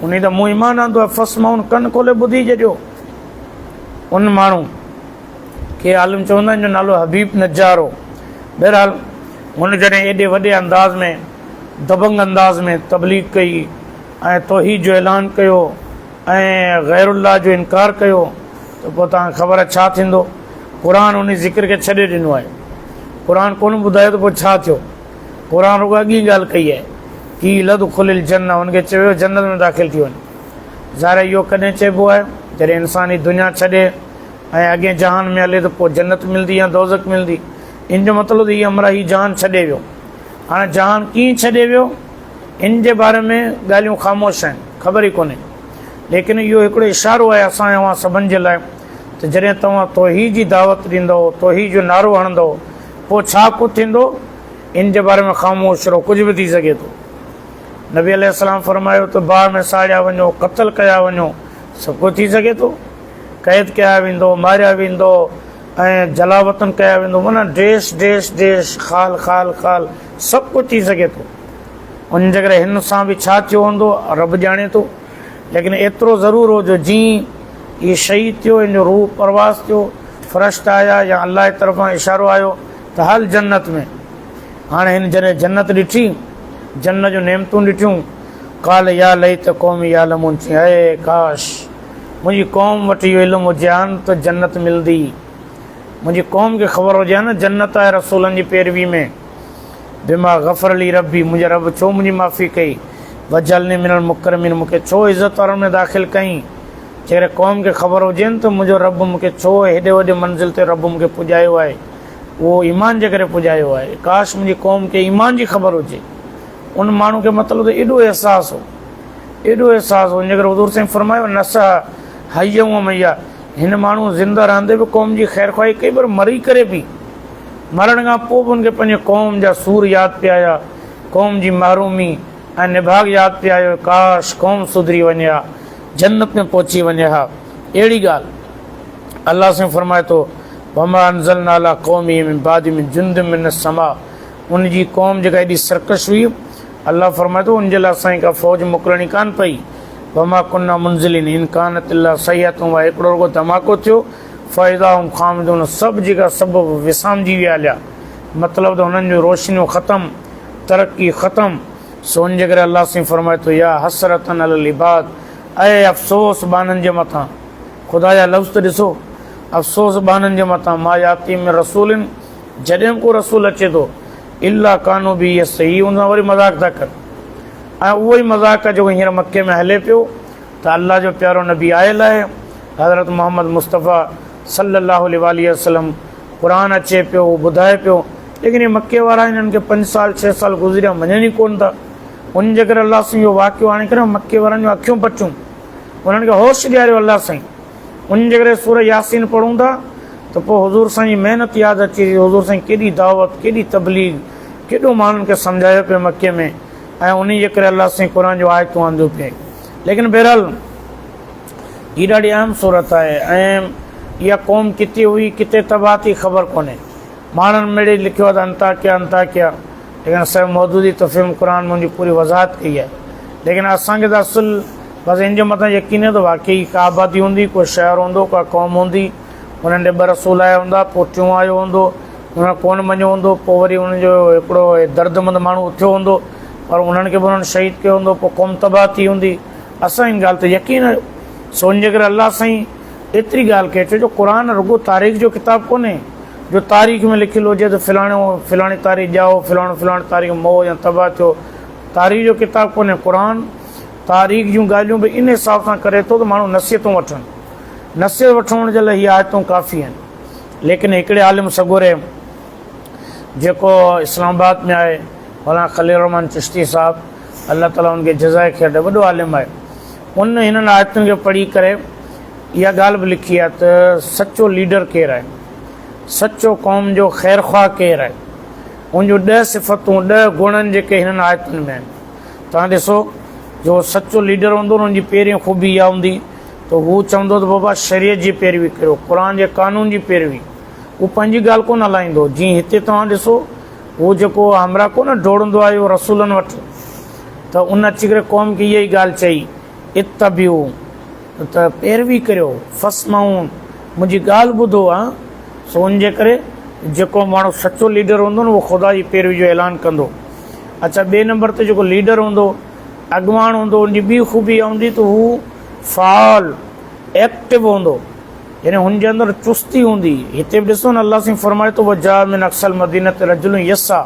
उन त मूं ईमान आंदो आहे। फस्मऊन, कन खोले ॿुधी छॾियो। उन माण्हू खे आलिम चवंदा आहिनि जो नालो हबीब नजार हो। बहरहाल हुन जॾहिं एॾे वॾे अंदाज़ में, दबंग अंदाज़ में तबलीग कई ऐं तौहीद जो ऐलान कयो ऐं गैरुल्लाह जो इनकार कयो, त पोइ तव्हांखे ख़बर आहे छा थींदो। क़ुर उन ज़िक्र खे छॾे ॾिनो आहे। क़ुर कोन ॿुधायो त पोइ छा थियो। क़ुर रुॻो अॻी ॻाल्हि कई आहे की लदखुलिल जन्नह, हुनखे चयो जन्नत में दाख़िल थी वञे। ज़ाहिर इहो कॾहिं चइबो आहे जॾहिं इंसान ही दुनिया छॾे ऐं अॻे जहान में हले त पोइ जन्नत मिलंदी या दोज़ख मिलंदी। इन जो मतिलबु हीअ अमरा ही जहान छॾे वियो। हाणे जहान कीअं छॾे वियो, इन जे बारे में ॻाल्हियूं ख़ामोश आहिनि, ख़बर ई कोन्हे। लेकिन इहो हिकिड़ो इशारो आहे असां ऐं सभिनि जे लाइ त जॾहिं तव्हां तौहीद जी दावत ॾींदव, तौहीद जो नारो हणंदव, पोइ छा कुझु थींदो इन जे बारे में ख़ामोश रहो। कुझु बि थी सघे थो। नबी अलैहिस्सलाम फरमायो त बाहि में साड़िया वञो, क़त्ल कया वञो, सभु कुझु थी सघे थो। क़ैद कया वेंदो, मारिया वेंदो ऐं जलावतन कया वेंदो, माना देश देश देश, ख़ाल ख़ाल ख़ाल, सभु कुझु थी सघे थो। उन जे करे हिन सां बि छा थियो हूंदो रब ॼाणे थो। लेकिन एतिरो ज़रूरु हो जो जीअं इहे शहीद थियो, इन जो रूह परवास थियो, फ़रिश्ता आया या अलाह जी तरफ़ां इशारो आयो त हल जन्नत में। हाणे हिन जॾहिं जन्नत ॾिठी, जन्नत जूं नेमतूं ॾिठियूं, काल या लई त क़ौमी यालमून, चई हे काश मुंहिंजी क़ौम वटि इहो इल्मु हुजे हा न त जन्नत मिलंदी। मुंहिंजी क़ौम खे ख़बर हुजे हा न जन्नत आहे रसूलनि जी पैरवी में। बिमा गफ़र ली रबी, मुंहिंजे रब छो मुंहिंजी माफ़ी कई। वजलनी मिनल मुकरमीन, मूंखे छो इज़त वारनि में दाख़िल कई। जेकॾहिं क़ौम खे ख़बर हुजे न त मुंहिंजो रब मूंखे छो हेॾे वॾे मंज़िल ते रब मूंखे पुॼायो आहे, उहो ईमान जे करे पुॼायो आहे। काश मुंहिंजी क़ौम खे ईमान जी ख़बर हुजे। उन माण्हू खे मतिलबु त एॾो अहसासु हो, एॾो अहसासु हो। इन करे हुज़ूर साईं फरमायो नसा हय्यऊं मैया, हिन माण्हू ज़िंदा रहंदे बि क़ौम जी ख़ैर ख़्वाही कई, पर मरी करे बि, मरण खां पोइ बि हुनखे पंहिंजे क़ौम जा सूर यादि पिया आया, क़ौम जी महरूमी ऐं निभाग यादि पिया आयो। काश क़ौम सुधरी वञे हा, जन्नत में पहुची वञे हा। अहिड़ी ॻाल्हि अलाह साईं फरमाए थो वमा अंज़लना अला क़ौमिही मिन बादि मिन जुंदिन मिनस समा, उनजी क़ौम जेका एॾी सरकश हुई, अल्लाह फरमाए थो उन जे लाइ असांजी का फ़ौज मोकिलणी कान पई। वमा कुन्ना मुंज़िलिन इन कानत इल्ला सय्यतुन, हिकिड़ो रुॻो धमाको थियो, फ़इज़ा हुम ख़ामिदून, सभु जेका सभु विसामजी विया हलिया, मतिलबु त हुननि जूं रोशनियूं ख़तमु, तरक़ी ख़तमु। सो उन जे करे अल्लाह साईं फरमाए थो या हसरतन अलल इबाद, ऐं अफ़सोस बाननि जे मथां, ख़ुदा जा लफ़्ज़ त ॾिसो, अफ़सोस बाननि जे मथां, मा याती में रसूलिन, जॾहिं को रसूल अचे थो, इल्ला कानू बि इहा सही, हुन सां वरी मज़ाक था कनि। ऐं उहो ई मज़ाक जेको हींअर मके में हले पियो, त अल्लाह जो प्यारो नबी आयल आहे, हज़रत मोहम्मद मुस्तफ़ा सल्लल्लाहु अलैहि वसल्लम, क़ुरान अचे पियो, ॿुधाए पियो, लेकिन इहे मके वारा हिननि खे 5 साल 6 साल गुज़रिया, मञनि ई कोन था। उन जे करे अल्लाह साईं इहो वाक़ियो आणे करे मके वारनि जूं अखियूं पटियूं, उन्हनि खे होश ॾियारियो अल्लाह साईं। उन जे करे सूरह यासीन पढ़ूं था त पोइ हुज़ूर साईं जी महिनत यादि अची वई, हुज़ूर साईं केॾी दावत, केॾी तबलीग, केॾो माण्हुनि खे सम्झायो पियो मके में, ऐं उन जे करे अल्लाह साईं क़ुरान जो आयतूं आंदियूं पिए। लेकिन बहरहाल हीअ ॾाढी अहम सूरत आहे, ऐं इहा क़ौम किथे हुई, किथे तबाह थी, ख़बर कोन्हे। माण्हुनि में लिखियो आहे त अंताकिया अंताकिया, लेकिन असां मौजूदी तफ़हीम क़ुरान में उनजी पूरी वज़ाहत कई आहे। लेकिन असांखे त असुल बसि इन जे मथां यकीन आहे त वाक़ई का आबादी हूंदी, कोई शहर हूंदो, का क़ौम हूंदी, हुननि ॾे 2 रसूल आया हूंदा, पोइ टियों आयो हूंदो, हुन कोन मञियो हूंदो, पोइ वरी हुनजो हिकिड़ो दर्दमंद माण्हू उथियो हूंदो, पर उन्हनि खे बि उन्हनि शहीद कयो हूंदो, पोइ क़ौम तबाह थी हूंदी। असां इन ॻाल्हि ते यकीन आहे। सो उन जे करे अल्लाह साईं एतिरी ॻाल्हि कई, चयो जो क़ुरान रुॻो तारीख़ जो किताबु कोन्हे, जो तारीख़ में लिखियलु हुजे त फलाणी तारीख़ ॼाओ, फलाणी तारीख़ मोह या तबाह थियो, तारीख़ जो किताबु कोन्हे। क़ुरान तारीख़ जूं ॻाल्हियूं बि इन हिसाब सां करे थो त माण्हू नसीहतूं वठनि, नसीहत वठण जे लाइ हीअ आयतूं काफ़ी आहिनि। लेकिन हिकिड़े आलिम सगोरे जेको इस्लामाबाद में आहे, मौलाना खलील रहमान चिश्ती साहब, अल्लाह ताला उनखे जज़ाए खे ॾे, वॾो आलिम आहे, उन हिननि आयतुनि खे पढ़ी करे इहा ॻाल्हि बि लिखी आहे त सचो लीडर केरु आहे, सचो क़ौम जो ख़ैरख़्वाह केरु आहे, उन जूं 10 सिफ़तूं, 10 गुणनि जेके हिननि आयतुनि में आहिनि। तव्हां ॾिसो, जो सचो लीडर हूंदो न, उनजी पहिरीं ख़ूबी इहा हूंदी त हू चवंदो त बाबा शरीयत जी पैरवी करियो, क़ुरान जे क़ानून जी पैरवी, हू पंहिंजी ॻाल्हि कोन हलाईंदो। जीअं हिते तव्हां ॾिसो, हू जेको हमरा कोन डोड़ंदो आहे रसूलनि वटि, त उन अची करे क़ौम खे इहा ई ॻाल्हि चई, इत्तबिऊ, त पैरवी करियो, फस्माऊं, मुंहिंजी ॻाल्हि ॿुधो आहे। सो उन जे करे जेको माण्हू सचो लीडर हूंदो न, उहो ख़ुदा जी पैरवी जो ऐलान कंदो। अच्छा, ॿिए नंबर ते जेको लीडर हूंदो, अॻुवान हूंदो, उनजी ॿी ख़ूबी हूंदी त हू फ़ाल एक्टिव हूंदो, यानी हुनजे अंदरि चुस्ती हूंदी। हिते बि ॾिसो न, अल्लाह साईं फरमाए थो वजा मिन अक्सल मदीनत रजुलुन यस्सा,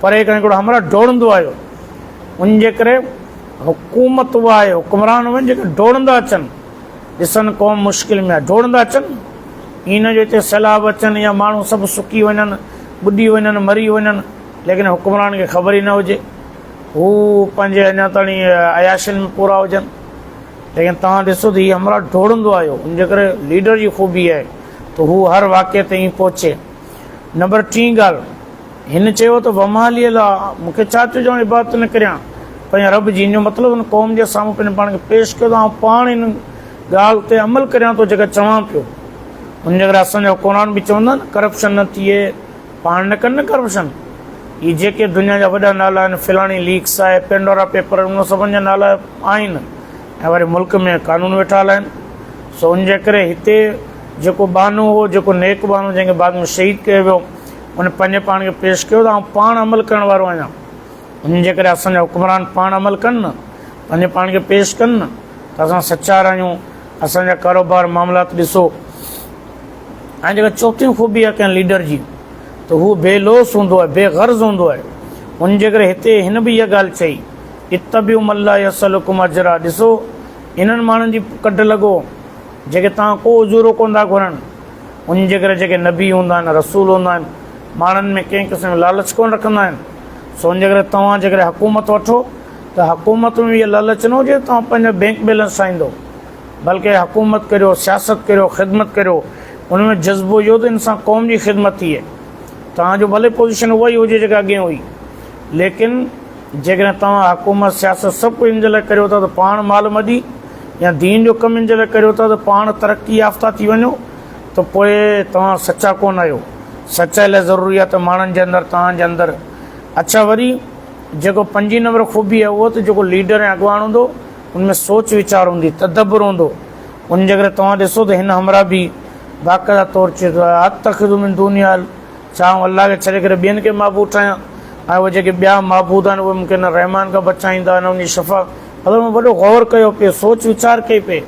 परे खां हिकिड़ो हमरा डोड़ंदो आयो। उन जे करे हुकूमत उहा आहे, हुकुमरान उहे जेके डोड़ंदा अचनि, ॾिसनि क़ौम मुश्किल में आहे, डोड़ंदा अचनि। ईअं न जो हिते सैलाब अचनि या माण्हू सभु सुकी वञनि, ॿुॾी वञनि, मरी वञनि, लेकिन हुकुमरान खे ख़बर ई न हुजे, हू पंहिंजे अञा ताईं अयाशियुनि में पूरा हुजनि। लेकिन तव्हां ॾिसो त हीअ हमरा डोड़ंदो आयो, उन जे करे लीडर जी ख़ूबी आहे त हू हर वाक़े ते ईअं पहुचे। नंबर 3 ॻाल्हि, हिन चयो त वमाली लाइ मूंखे छा थियो जो इबादत न करियां पंहिंजे रब जी, जो मतिलबु हुन क़ौम जे साम्हूं पंहिंजे पाण खे पेश कयो त आउं पाण हिन ॻाल्हि ते अमल करियां थो जेका चवां पियो। उन जे करे असांजा क़ुरान बि चवंदा न, करप्शन न थिए, पाण न कनि न करप्शन। इहे जेके दुनिया जा वॾा नाला आहिनि, फलाणी लीक्स आहे, पेंडोरा पेपर, उन सभिनि जा नाला आहिनि, ऐं वरी मुल्क में कानून वेठा हलाइनि। सो उन जे करे हिते जेको बानो हो, जेको नेक बानो जंहिंखे बाद में शहीद कयो वियो, उन पंहिंजे पाण खे पेश कयो त आउं पाण अमल करण वारो आहियां। उन जे करे असांजा हुकुमरान पाण अमल कनि न, पंहिंजे पाण खे पेश कनि न, त असां सचार आहियूं। असांजा कारोबार मामलात ॾिसो। ऐं जेका चौथी ख़ूबी आहे कंहिं लीडर जी, त हू बेलोस हूंदो आहे, बेग़र्ज़ हूंदो आहे। उन जे करे हिते हिन बि इहा ॻाल्हि चई, इत्तबिऊ मल्ला यसलुकुम अजरा। ॾिसो, इन्हनि माण्हुनि जी कढ लॻो जेके तव्हां को उजूरो कोन था घुरनि। उन जे करे जेके नबी हूंदा आहिनि, रसूल हूंदा आहिनि, माण्हुनि में कंहिं क़िस्म जो लालच कोन रखंदा आहिनि। सो उन जे करे तव्हां जेकॾहिं हुकूमत वठो त हुकूमत में इहा लालच न हुजे तव्हां पंहिंजो बैंक बैलेंस ठाहींदो, बल्कि हुकूमत करियो, सियासत करियो, ख़िदमत करियो। उन में जज़्बो इहो त इंसान क़ौम जी ख़िदमत थिए। तव्हांजो भले पोज़ीशन उहा ई हुजे जेका अॻे हुई, लेकिन जेकॾहिं तव्हां हुकूमत सियासत सभु कुझु इन जे लाइ करियो था त पाण माल मदी, या दीन जो कमु इन जे लाइ करियो था त पाण तरक़ी याफ़्ता थी वञो, त त पोइ तव्हां सचा कोन आहियो। सचाई लाइ ज़रूरी आहे त माण्हुनि जे अंदरि, तव्हांजे अंदरि। अच्छा, वरी जेको 5 नंबर ख़ूबी आहे उहो त जेको लीडर ऐं अॻुवाण हूंदो उनमें सोच वीचार हूंदी, तदब्बुर हूंदो। उन जे करे तव्हां ॾिसो त हिन हमरा बि बाक़ाइदा तौरु चए थो अतख़िज़ु दुनिया चाहूं अलाह खे छॾे करे ॿियनि खे महबूद ठाहियां, ऐं उहे जेके ॿिया महबूद आहिनि उहे मूंखे न रहमान खां बचाईंदा, न उनजी शफ़ा। मतिलबु वॾो गौर कयो पिए, सोच वीचार कई पिए।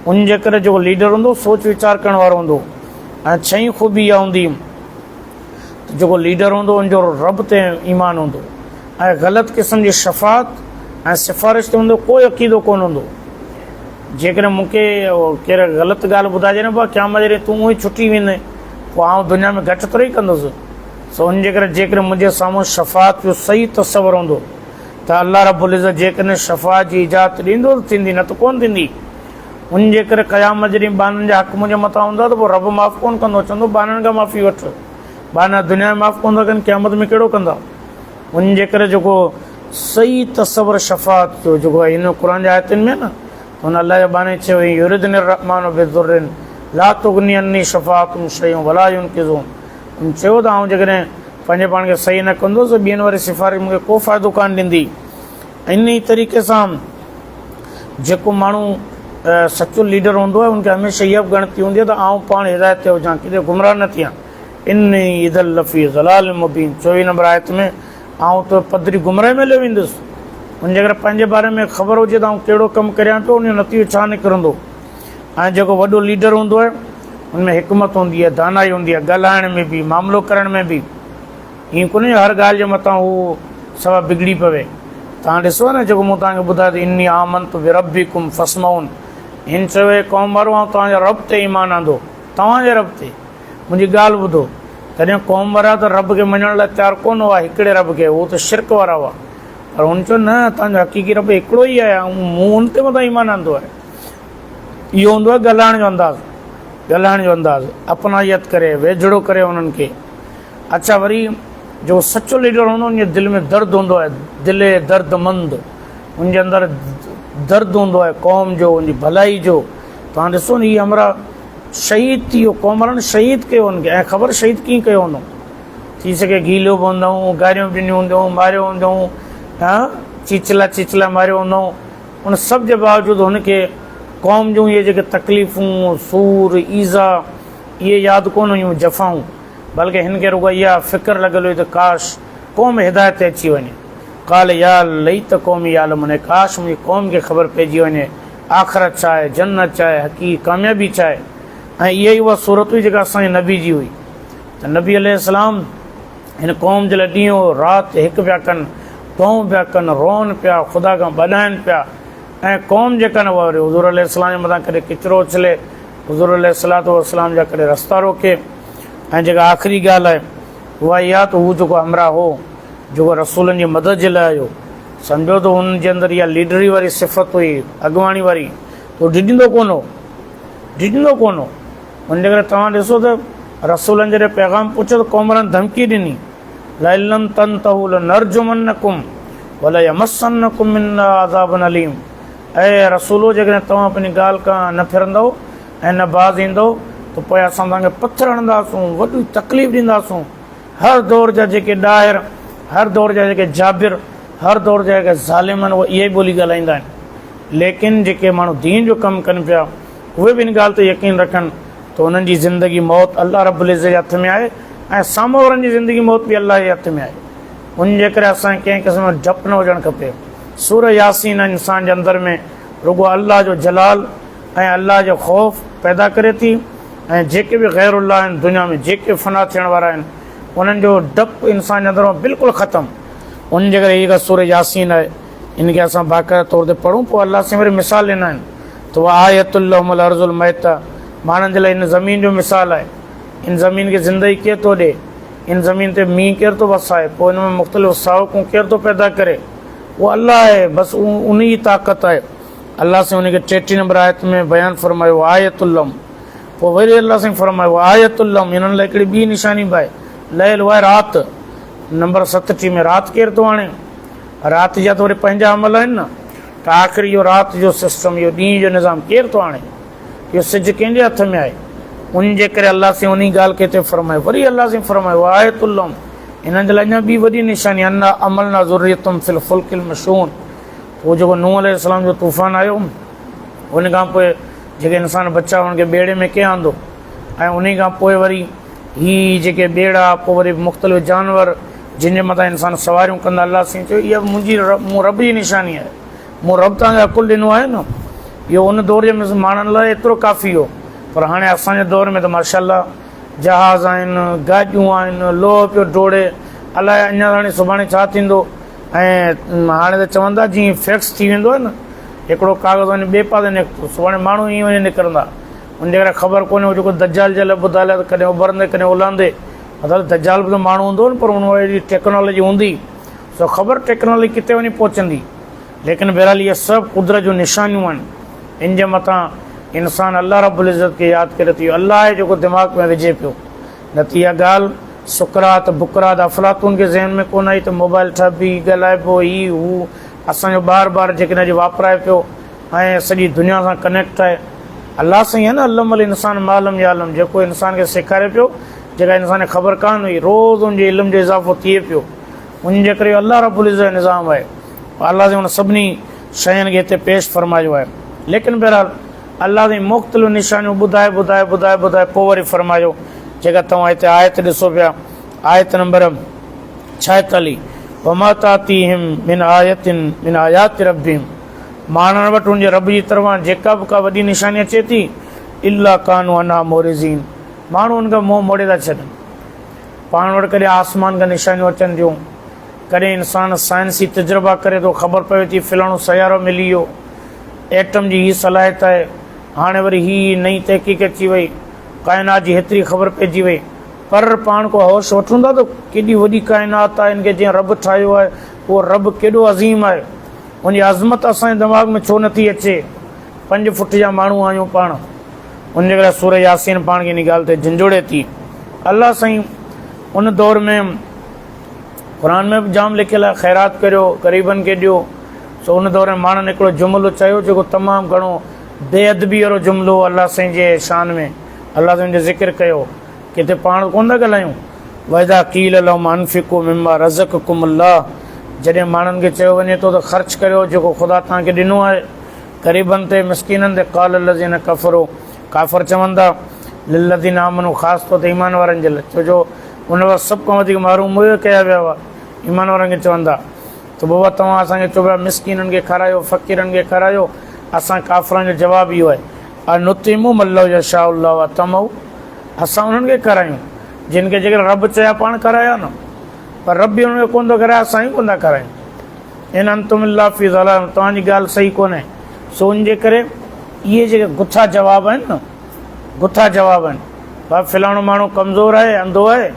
उन जे करे जेको लीडर हूंदो सोच वीचार करण वारो हूंदो। ऐं 6 ख़ूबी इहा हूंदी त जेको लीडर हूंदो उनजो रब ते ईमान हूंदो, ऐं ग़लति क़िस्म जी शफ़ात ऐं सिफ़ारिश ते हूंदो कोई अक़ीदो कोन हूंदो। जेकॾहिं मूंखे केरु ग़लति ॻाल्हि ॿुधाइजे न पोइ क़यामत जे ॾींहुं तूं उहो ई छुटी वेंदे, पोइ आउं दुनिया में घटि थोरी कंदुसि। सो उन जे करे जेकॾहिं मुंहिंजे साम्हूं शफ़ात जो सही तसवुर हूंदो त अल्लाह रब्बुल इज़्ज़त जेकॾहिं शफ़ात जी इजाज़त ॾींदो त थींदी, न त कोन थींदी। उन जे करे क़यामत जे ॾींहुं बाननि जा हक़ मुंहिंजे मथां हूंदा त पोइ रब माफ़ु कोन कंदो, चवंदो बाननि खां माफ़ी वठि। बाना दुनिया में माफ़ु कोन था कनि, क़यामत में कहिड़ो कंदा। उन जे करे जेको सही तसवुर शफ़ात जो जेको आहे हिन क़ुर जे आयतुनि में न, हुन अलाह जे बाने चयो युरिदुनि रहमान बिदुर्रिन ला तुगनी अन्नी शफ़ाअतुहुम शैअन वला युनक़िज़ून। उन चयो त आउं जेकॾहिं पंहिंजे पाण खे सही न कंदुसि ॿियनि वारी सिफ़ारिश मूंखे को फ़ाइदो कान ॾींदी। इन ई तरीक़े सां जेको माण्हू सचो लीडर हूंदो आहे उनखे हमेशह इहा बि ॻणती हूंदी आहे त आउं पाण हिदायत ते हुजां, किथे गुमराह न थियां। इन्नी इदल लफ़ी ज़लाल मुबीन 24 नंबर आयत में आउं त पधरी गुमराह में हलियो वेंदुसि। उन जे करे पंहिंजे बारे में ख़बर हुजे त आउं कहिड़ो कमु करियां पियो, उन जो नतीजो छा निकिरंदो। ऐं जेको वॾो लीडर हूंदो आहे उनमें हिकमत हूंदी आहे, दानाई हूंदी आहे, ॻाल्हाइण में बि, मामिलो करण में बि। ईअं कोन्हे हर ॻाल्हि जे मथां हू सवा बिगड़ी पवे। तव्हां ॾिसो न जेको मूं तव्हांखे ॿुधायो त इन्नी आमनतु बिरब्बिकुम फस्मऊन, हिन चयो क़ौम वारो आउं तव्हांजे रब ते ईमान आंदो, तव्हांजे रब ते। मुंहिंजी ॻाल्हि ॿुधो, तॾहिं क़ौम वारा त रब खे मञण लाइ तयारु कोन हुआ, हिकिड़े रब खे, उहो त शिरक वारा हुआ। पर हुन चयो न, तव्हांजो हक़ीक़ी रब हिकिड़ो ई आहे, ऐं मूं हुन ते मथां ईमान आंदो आहे। इहो हूंदो आहे ॻाल्हाइण जो अंदाज़ु, ॻाल्हाइण जो अंदाज़ु, अपनायत करे, वेझड़ो करे उन्हनि खे। अच्छा, वरी जो सचो लीडर हूंदो उनजे दिलि में दर्द हूंदो आहे, दिलि दर्दमंद, उनजे अंदरि दर्द हूंदो आहे क़ौम जो, उनजी भलाई जो। तव्हां ॾिसो न, हीअ हमरा शहीद थी वियो, क़ौम वारनि शहीद कयो हुनखे। ऐं ख़बर शहीद कीअं कयो हूंदो, थी सघे गीलियो बि हूंदऊं, गारियूं बि ॾिनियूं हूंदियूं, मारियो हूंदऊं, चीचला मारियो हूंदऊं। उन सभ जे बावजूदि हुनखे क़ौम जूं इहे जेके तकलीफ़ूं, सूर, ईज़ा, इहे यादि कोन हुयूं, जफ़ाऊं, बल्कि हिन खे रुॻो इहा फ़िक्र लॻल हुई त काश क़ौम हिदायत ते अची वञे। काल या लई त क़ौमी यालमुन, काश मुंहिंजी क़ौम खे ख़बर पइजी वञे आख़िरत छा आहे, जन्नत छा आहे, हक़ीक़ी कामयाबी छा आहे। ऐं इहा ई उहा सूरत हुई जेका असांजे नबी जी हुई। त नबी अलैहिस्सलाम हिन क़ौम जे लाइ ॾींहों राति हिकु पिया कनि, दुआऊं पिया कनि, रोअनि पिया, ख़ुदा खां ॿधाइनि पिया। ऐं क़ौम जेका न वरी हुज़ूर अलैहिस्सलाम जे मथां कॾहिं किचिरो उछले, हुज़ूर अलैहिस्सलाम जा कॾहिं रस्ता रोके। ऐं जेका आख़िरी ॻाल्हि आहे उहा इहा त हू जेको हमरा हो, जेको रसूलनि जी मदद जे लाइ आयो, सम्झो त हुन जे अंदरि इहा लीडरी वारी सिफ़त हुई, अॻुवाणी वारी, उहो ॾिजंदो कोन हो, ॾिजंदो कोन हो। हुन जे करे तव्हां ॾिसो त रसूलनि जॾहिं पैगाम पुछो त क़ौम वारनि धमकी ॾिनी, लइलम तंतहू लनरजुमन्नकुम वला यमस्सन्नकुम मिन्ना अज़ाबुन अलीम। ऐं रसूलो, जेकॾहिं तव्हां पंहिंजी ॻाल्हि खां न फिरंदव ऐं न बाज़ ईंदव त पोइ असां तव्हांखे पथर हणंदासूं, वॾी तकलीफ़ ॾींदासूं। हर दौर जा जेके ॾाहिर, हर दौर जा जेके जाबिर, हर दौर जा जेके ज़ालिम आहिनि, उहे इहे ई ॿोली ॻाल्हाईंदा आहिनि। लेकिन जेके माण्हू दीन जो कमु कनि पिया, उहे बि इन ॻाल्हि ते यकीन रखनि त उन्हनि जी ज़िंदगी मौत अल्लाह रब्बुल इज़्ज़त जे हथ में आहे, ऐं साम्हूं वारनि जी ज़िंदगी मौत बि अल्लाह जे हथ में आहे। उन जे करे असांखे कंहिं क़िस्म जो डपु न हुजणु खपे। सूर यासीन इंसान जे अंदर में रुॻो अल्लाह जो जलाल ऐं अल्लाह जो ख़ौफ़ पैदा करे थी। ऐं जेके बि ग़ैरुल्लाह आहिनि दुनिया में, जेके फ़ना थियण वारा आहिनि, उन्हनि जो डपु इंसान जे अंदरि बिल्कुलु ख़तमु। उन जे करे हीअ सूर यासीन आहे, इनखे असां बाक़ाइदा तौर ते पढ़ूं। पोइ अल्लाह से वरी मिसाल ॾिना आहिनि त उहा आयतुल लहुमुल अर्ज़ुल मैता, माण्हुनि जे लाइ इन ज़मीन जो मिसाल आहे। इन ज़मीन खे ज़िंदगी केरु थो ॾिए, इन ज़मीन ते मींहुं केरु थो वसाए, पोइ इन में मुख़्तलिफ़ सावकूं केरु थो पैदा करे, उहो अल्लाह आहे। बसि उन जी ताक़त आहे। अल्लाह से उनखे 33 नंबर आयत में बयानु फ़रमायो आयतुल्लम। पोइ वरी अल्लाह से फ़रमायो आयतुल्लम, इन्हनि लाइ हिकिड़ी ॿी निशानी बि आहे, लयल उहा आहे राति। नंबर 37 में राति केरु थो आणे, राति जा त वरी पंहिंजा अमल आहिनि न, त आख़िर इहो राति जो सिस्टम, इहो ॾींहं जो निज़ाम केरु थो आणे, इहो सिज कंहिंजे हथ में आहे। उन जे करे अल्लाह से उन ॻाल्हि खे हिते फरमायो। वरी अल्लाह से फरमायो आयतुल्लम, हिननि जे लाइ अञा ॿी वॾी निशानी, अन्ना अमलना ज़ुर्रियतुम फिल फुल्किल मशून। उहो जेको नूह अलैहिस्सलाम जो तूफ़ान आयो, उन खां पोइ जेके इंसान बचा हुननि खे ॿेड़े में कंहिं आंदो, ऐं उन खां पोइ वरी हीअ जेके ॿेड़ा, पोइ वरी मुख़्तलिफ़ जानवर जिन जे मथां इंसान सवारियूं कंदा। अल्लाह साईं चयो इहा मुंहिंजी मूं रब जी निशानी आहे, मूं रब तव्हांखे अकुलु ॾिनो आहे न। इहो उन दौर जे माण्हुनि लाइ एतिरो काफ़ी हो, पर हाणे असांजे दौर में त माशाअल्लाह जहाज़ आहिनि, गाॾियूं आहिनि, लोह पियो डोड़े, अलाए अञा हाणे सुभाणे छा थींदो। ऐं हाणे त चवंदा जीअं फैक्स थी वेंदो आहे न, हिकिड़ो कागज़ वञी ॿिए पासे निकितो, सुभाणे माण्हू ईअं वञी निकिरंदा, उनजे करे ख़बर कोन्हे जेको दज्जाल जे लाइ ॿुधाए त कॾहिं उभरंदे कॾहिं उलांदे। मतिलबु दज्जाल बि त माण्हू हूंदो न, पर हुन वटि एॾी टेक्नोलॉजी हूंदी, सो ख़बर टेक्नोलॉजी किथे वञी पहुचंदी। लेकिन बहरहाल इहे सभु कुदरत जूं निशानियूं आहिनि। इन जे मथां इंसान अल्लाह रब्बुल इज़्ज़त खे यादि करे थी, अल्लाह आहे जेको दिमाग़ में विझे पियो। न त इहा ॻाल्हि सुकरात बुकरात अफ़लातून खे ज़हन में कोन आई त मोबाइल ठबी ॻाल्हाइबो ही हू, असांजो बार बार जेके हिन जो वापराए पियो ऐं सॼी दुनिया सां कनेक्ट आहे। अल्लाह साईं आहे न, अल्लमल इंसान मालम या आलम, जेको इंसान खे सेखारे पियो जेका इंसान खे ख़बर कान हुई, रोज़ु उनजे इल्म जो इज़ाफ़ो थिए पियो। उनजे करे अल्लाह रब्बुल इज़्ज़त जो निज़ाम आहे, अल्लाह से हुन सभिनी शयुनि खे हिते पेश फरमायो आहे। लेकिन बहरहाल अल्लाह जी मुख़्तलिफ़ निशानियूं ॿुधाए ॿुधाए ॿुधाए ॿुधाए पोइ वरी फरमायो, जेका तव्हां हिते आयत ॾिसो पिया, आयत नंबर 46, वमा तातीहिम मिन आयतिन मिन आयाति रब्बिहिम, माण्हुनि वटि उनजे रब जी तरफ़ां जेका बि का वॾी निशानी अचे थी, इल्ला कानू अना मोरिज़ीन, माण्हू उनखां मुंहुं मोड़े था छॾनि। पाण वटि कॾहिं आसमान खां निशानियूं अचनि थियूं, कॾहिं इंसान साइंसी तजुर्बा करे थो, ख़बर पवे थी फलाणो सयारो मिली वियो, एटम जी हीअ सलाहियत आहे, हाणे वरी हीअ नई तहक़ीक़ अची वई, काइनात जी हेतिरी ख़बर पइजी वई। पर पाण को होश वठूं था त केॾी वॾी काइनात आहे, इनखे जीअं रब ठाहियो आहे, उहो रब केॾो अज़ीम आहे, उनजी अज़मत असांजे दिमाग़ में छो नथी अचे। 5 फुट जा माण्हू आहियूं पाण, उनजे करे सूरह यासीन पाण खे इन ॻाल्हि ते झंझोड़े थी। अल्लाह साईं उन दौर में क़ुर में बि जाम लिखियलु आहे, ख़ैरात करियो, ग़रीबनि खे ॾियो। सो उन दौर में माण्हुनि हिकिड़ो जुमिलो चयो जेको तमामु घणो बेअदबी वारो जुमिलो अल्लाह साईं जे शान में अल्लाह साईं जो ज़िक्र कयो, किथे पाण कोन था ॻाल्हायूं। वइदा क़ील लहुम अनफ़िक़ू मिम्मा रज़क़कुम अल्लाह, जॾहिं माण्हुनि खे चयो वञे थो त ख़र्च करियो जेको ख़ुदा तव्हांखे ॾिनो आहे, ग़रीबनि ते मिसकीननि ते, क़ाल लज़ीन कफ़रो, काफ़र चवंदा लिल्लज़ीन आमनू, ख़ासि तौर ते ईमान वारनि जे लाइ, छो जो उन वक़्तु सभु खां वधीक महरूम उहे कया विया हुआ। ईमान वारनि खे चवंदा त बाबा तव्हां असांखे चओ पिया मिसकीननि खे खारायो, फ़क़ीरनि खे खारायो, असां काफ़रनि जो जवाबु इहो आहे, अनुतिमु मल्लहु यशाउल्लाह व तमऊ, असां उन्हनि खे करायूं जिन खे जेकर रब चया पाण कराया न, पर रब बि उन्हनि खे कोन थो कराए, असां ई कोन था करायूं। इन अंतुम इल्ला फ़ी ज़लाल, तव्हांजी ॻाल्हि सही कोन्हे। सो उनजे करे इहे जेके गुथा जवाब आहिनि न, गुथा जवाब आहिनि, भाई फलाणो माण्हू कमज़ोर आहे, अंधो आहे,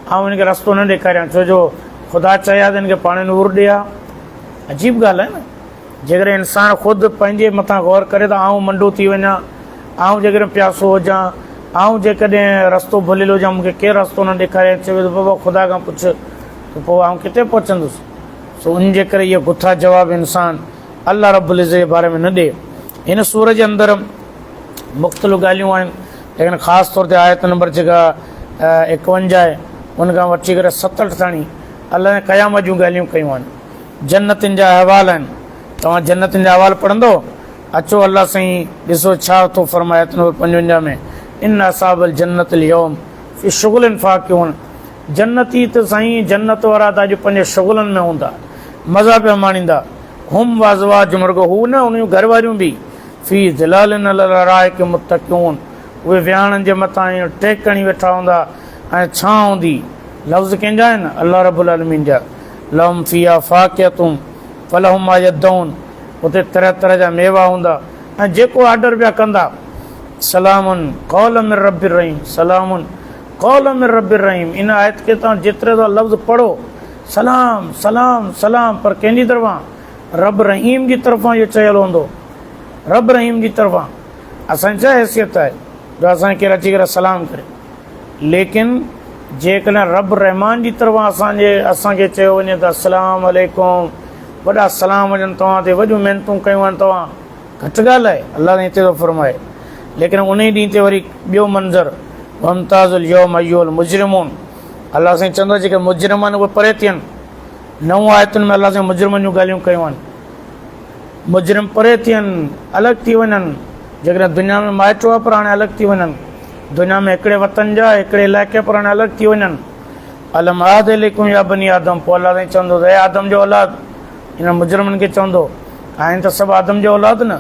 ऐं हिनखे रस्तो न ॾेखारियां, छो जो ख़ुदा चया त हिनखे पाण नूर ॾिया। अजीब ॻाल्हि आहे न, जेकर इंसान ख़ुदि पंहिंजे मथां गौर करे त आउं मंडो थी वञा, आउं जेकॾहिं प्यासो हुजां, आउं जेकॾहिं रस्तो भुलियल हुजां, मूंखे केरु रस्तो न ॾेखारे, चवे त बाबा ख़ुदा खां पुछ, त पोइ आउं किथे पहुचंदुसि। सो उनजे करे इहे गुथा जवाब इंसान अल्लाह रब्बुल इज़्ज़त जे बारे में न ॾे। हिन सूर जे अंदरि मुख़्तलिफ़ ॻाल्हियूं आहिनि, लेकिन ख़ासि तौर ते आयत नंबर जेका 51 आहे, उनखां वठी करे 67 ताणी अलाह ने क़यामत जूं ॻाल्हियूं कयूं आहिनि। जन्नतिन जा अहवाल आहिनि, तव्हां जन्नतिन जा अहवाल पढ़ंदो अचो, अल्लाह साईं ॾिसो छा थो फरमाए आयत नंबर 55 में, इन असाबल जन्नतिल यौम फ़ी शुग़ुलिन फ़ाकिहून, जन्नती त साईं जन्नत वारा त अॼु पंहिंजे शुग़ुलनि में हूंदा, मज़ा पिया माणींदा। हुम वाज़वाजुहुम, रुॻो हू न, उन जूं घर वारियूं बि, फ़ी ज़िलालिन अलल अराइक मुत्तक़िऊन, उहे विहाणनि जे मथां टेकणी वेठा हूंदा ऐं छां हूंदी। लफ़्ज़ कंहिंजा आहिनि? अल्लाह रब्बुल आलमीन जा। लहुम फ़ीहा फ़ाकिहतुम फलहुम मा यदऊन, उते तरह तरह जा मेवा हूंदा ऐं जेको ऑडर पिया कंदा, सलामुन क़ौलन मिन रब्बिर रहीम, सलामुन क़ौलन मिन रब्बिर रहीम। इन आयत खे तव्हां जेतिरे दफ़ा लफ़्ज़ पढ़ो, सलाम सलाम सलाम, पर कंहिंजी तरफ़ां? रब रहीम जी तरफ़ां इहो चयलु हूंदो, रब रहीम जी तरफ़ां। असांजी छा हैसियत आहे जो असांखे केरु अची करे सलाम करे, लेकिन जेकॾहिं रब रहमान जी तरफ़ां असांखे चयो वञे त अस्सलाम वालेकुम, वॾा सलाम वञनि तव्हां ते, वॾियूं महिनतूं कयूं आहिनि तव्हां, घटि ॻाल्हि आहे। अल्लाह ने हिते थो फरमाए लेकिन उन ॾींहं ते वरी ॿियो मंज़र वमताज़ुल यौम अय्युल मुजरिमून, अलाह साईं चवंदो जेके मुजरिम आहिनि उहे परे थियनि। 9 आयतुनि में अलाह साईं मुजरिमनि जूं ॻाल्हियूं कयूं आहिनि। मुजरिम परे थियनि, अलॻि थी वञनि। जेकॾहिं दुनिया में माइट हुआ पर हाणे अलॻि थी वञनि, दुनिया में हिकिड़े वतन जा हिकिड़े इलाइक़े पर हाणे अलॻि थी वञनि। अलम आद इलैकुम या बनी आदम, पोइ अलाह साईं चवंदो त हे आदम जो औलाद, इन मुजरिमनि खे चवंदो आहिनि त सभु आदम जो औलाद न।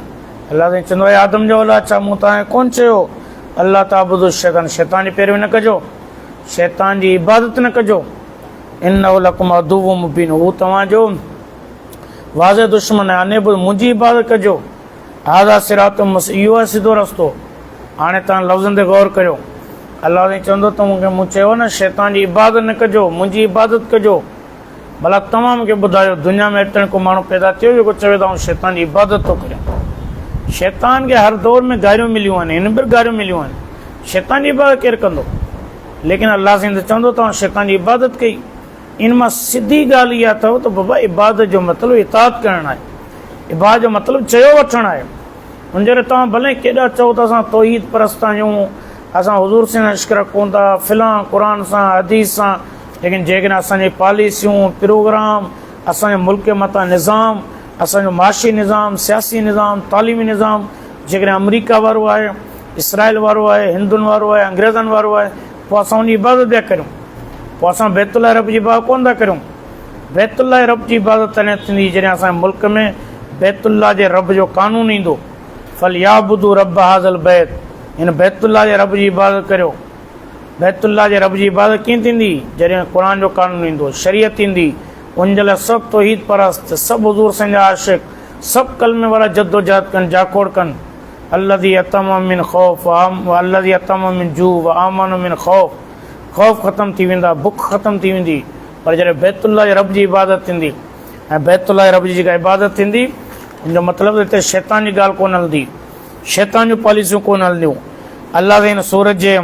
अलाह साईं चवंदो हे आदम जो औलाद, छा मूं तव्हांखे कोन चयो अल्लाह ताबुदु शैतान, शैतान जी पैरवी न कजो, शैतान जी इबादत न कजो। इन्नहु लकुम अदुव्वुम मुबीन, हू तव्हांजो वाज़े दुश्मन आहे, अने बि मुंहिंजी इबादत कजो। हाज़ा सिरातुम मुस्तक़ीम, इहो आहे सिधो रस्तो। हाणे तव्हां लफ़्ज़नि ते गौर करियो। अलाह साईं चवंदो त मूं चयो न शैतान जी इबादत न कजो, मुंहिंजी इबादत कजो। भला तव्हां मूंखे ॿुधायो दुनिया में अचण को माण्हू पैदा थियो जेको चवे थो शैतान जी इबादत थो करे। शैतान खे हर दौर में गारियूं मिलियूं आहिनि, हिन बि गारियूं मिलियूं आहिनि। शैतान जी इबादत केरु कंदो? लेकिन अलाह साईं त चवंदो तव्हां शैतान जी इबादत कई। इन मां सिधी ॻाल्हि इहा अथव त बाबा इबादत जो मतिलबु इताअत करणु आहे, इबादत जो मतिलबु चयो वठणु आहे। हुन जे तव्हां भले केॾा चओ त असां तौहीद परस्त आहियूं, असां हुज़ूर सां इश्क रखूं था, फिलां क़ुर सां हदीस सां, लेकिन जेकॾहिं असांजी पॉलिसियूं प्रोग्राम, असांजे मुल्क जे मथां निज़ाम, असांजो माशी निज़ाम, सियासी निज़ाम, तालीमी निज़ाम जेकॾहिं अमरीका वारो आहे, इसराइल वारो आहे, हिंदुनि वारो आहे, अंग्रेज़नि वारो आहे, पोइ असां उनजी इबादत पिया करियूं। पोइ असां बैतुल्लाह रब जी इबादत कोन था करियूं। बैतुल्लाह रब जी इबादत तॾहिं थींदी जॾहिं असांजे मुल्क में बैतुल्लाह जे रब जो कानून ईंदो। फल याबुदू रब हाज़ल बैत, हिन बैतुल्लाह जे रब जी इबादत करियो। बैतुल्लाह जे रब जी इबादत कीअं थींदी? जॾहिं क़ुर जो कानून ईंदो, शरीयत ईंदी, उन जे लाइ सभु तौहीद परस्त, सभु हुज़ूर साईं जा आशिक़, सभु कलमे वारा जद्दोजहद कनि, जाखोड़ कनि। अल्लज़ी अतम मिन खौफ अल्लज़ी अतम मिन जू व आमन मिन खौफ, ख़ौफ़ ख़तमु थी वेंदा, बुख ख़तमु थी वेंदी। पर जॾहिं बैतुल्लाह जे रब जी इबादत थींदी ऐं बैतुल्लाह जे रब जी जेका इबादत थींदी, हिनजो मतिलबु हिते शैतान जी ॻाल्हि कोन हलंदी, शैतान जूं पॉलिसियूं कोन हलंदियूं। अलाह साईं हिन सूरत जे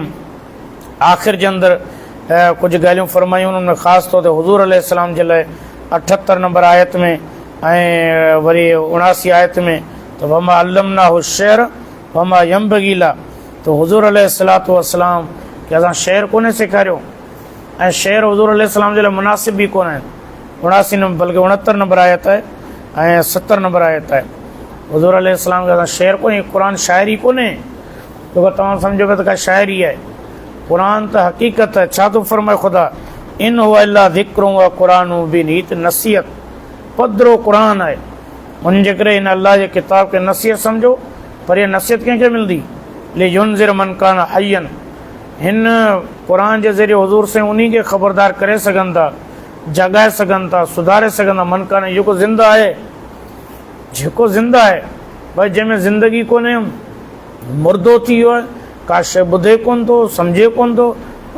आख़िर जे अंदरि कुझु ॻाल्हियूं फरमायूं, उन्हनि में ख़ासि तौर ते हुज़ूर अलैहिस्सलाम जे लाइ 78 नंबर आयत में ऐं वरी 79 आयत में त वमा अल्लमनाहु शेर वमा यंबगी ला, त हुज़ूर अलैहिस्सलातु वस्सलाम कि असां शेर कोन्हे सेखारियो ऐं शेर हुज़ूर अलैहिस्सलाम जे लाइ मुनासिब बि कोन आहिनि। 79 नंबर बल्कि 69 नंबर आयत आहे ऐं 70 नंबर आयत आहे। हुज़ूर अलैहिस्सलाम खे असां शेर कोन्हे, क़ुर शाइरी कोन्हे, छो तव्हां सम्झो पिया त का शाइरी आहे। क़ुर त हक़ीक़त आहे। छा थो फरमाए ख़ुदा, इन हुआ इल्ला ज़िक्रुं व क़ुरान मुबीन, हीअ त नसीहत पधरो क़ुर आहे। उन जे करे हिन अलाह जे किताब खे नसीहत सम्झो। पर इहा नसीहत कंहिंखे मिलंदी? लियुनज़िर मन कान हय्यन, हिन क़ुर जे ज़रिए हुज़ूर साईं उन खे ख़बरदार करे सघनि था, जॻाए सघनि था, सुधारे सघनि था। मन कान, जेको ज़िंदा आहे, जेको ज़िंदा आहे, भई जंहिंमें ज़िंदगी कोन्हे, मुर्दो थी वियो आहे, का शइ ॿुधे कोन थो, सम्झे कोन थो,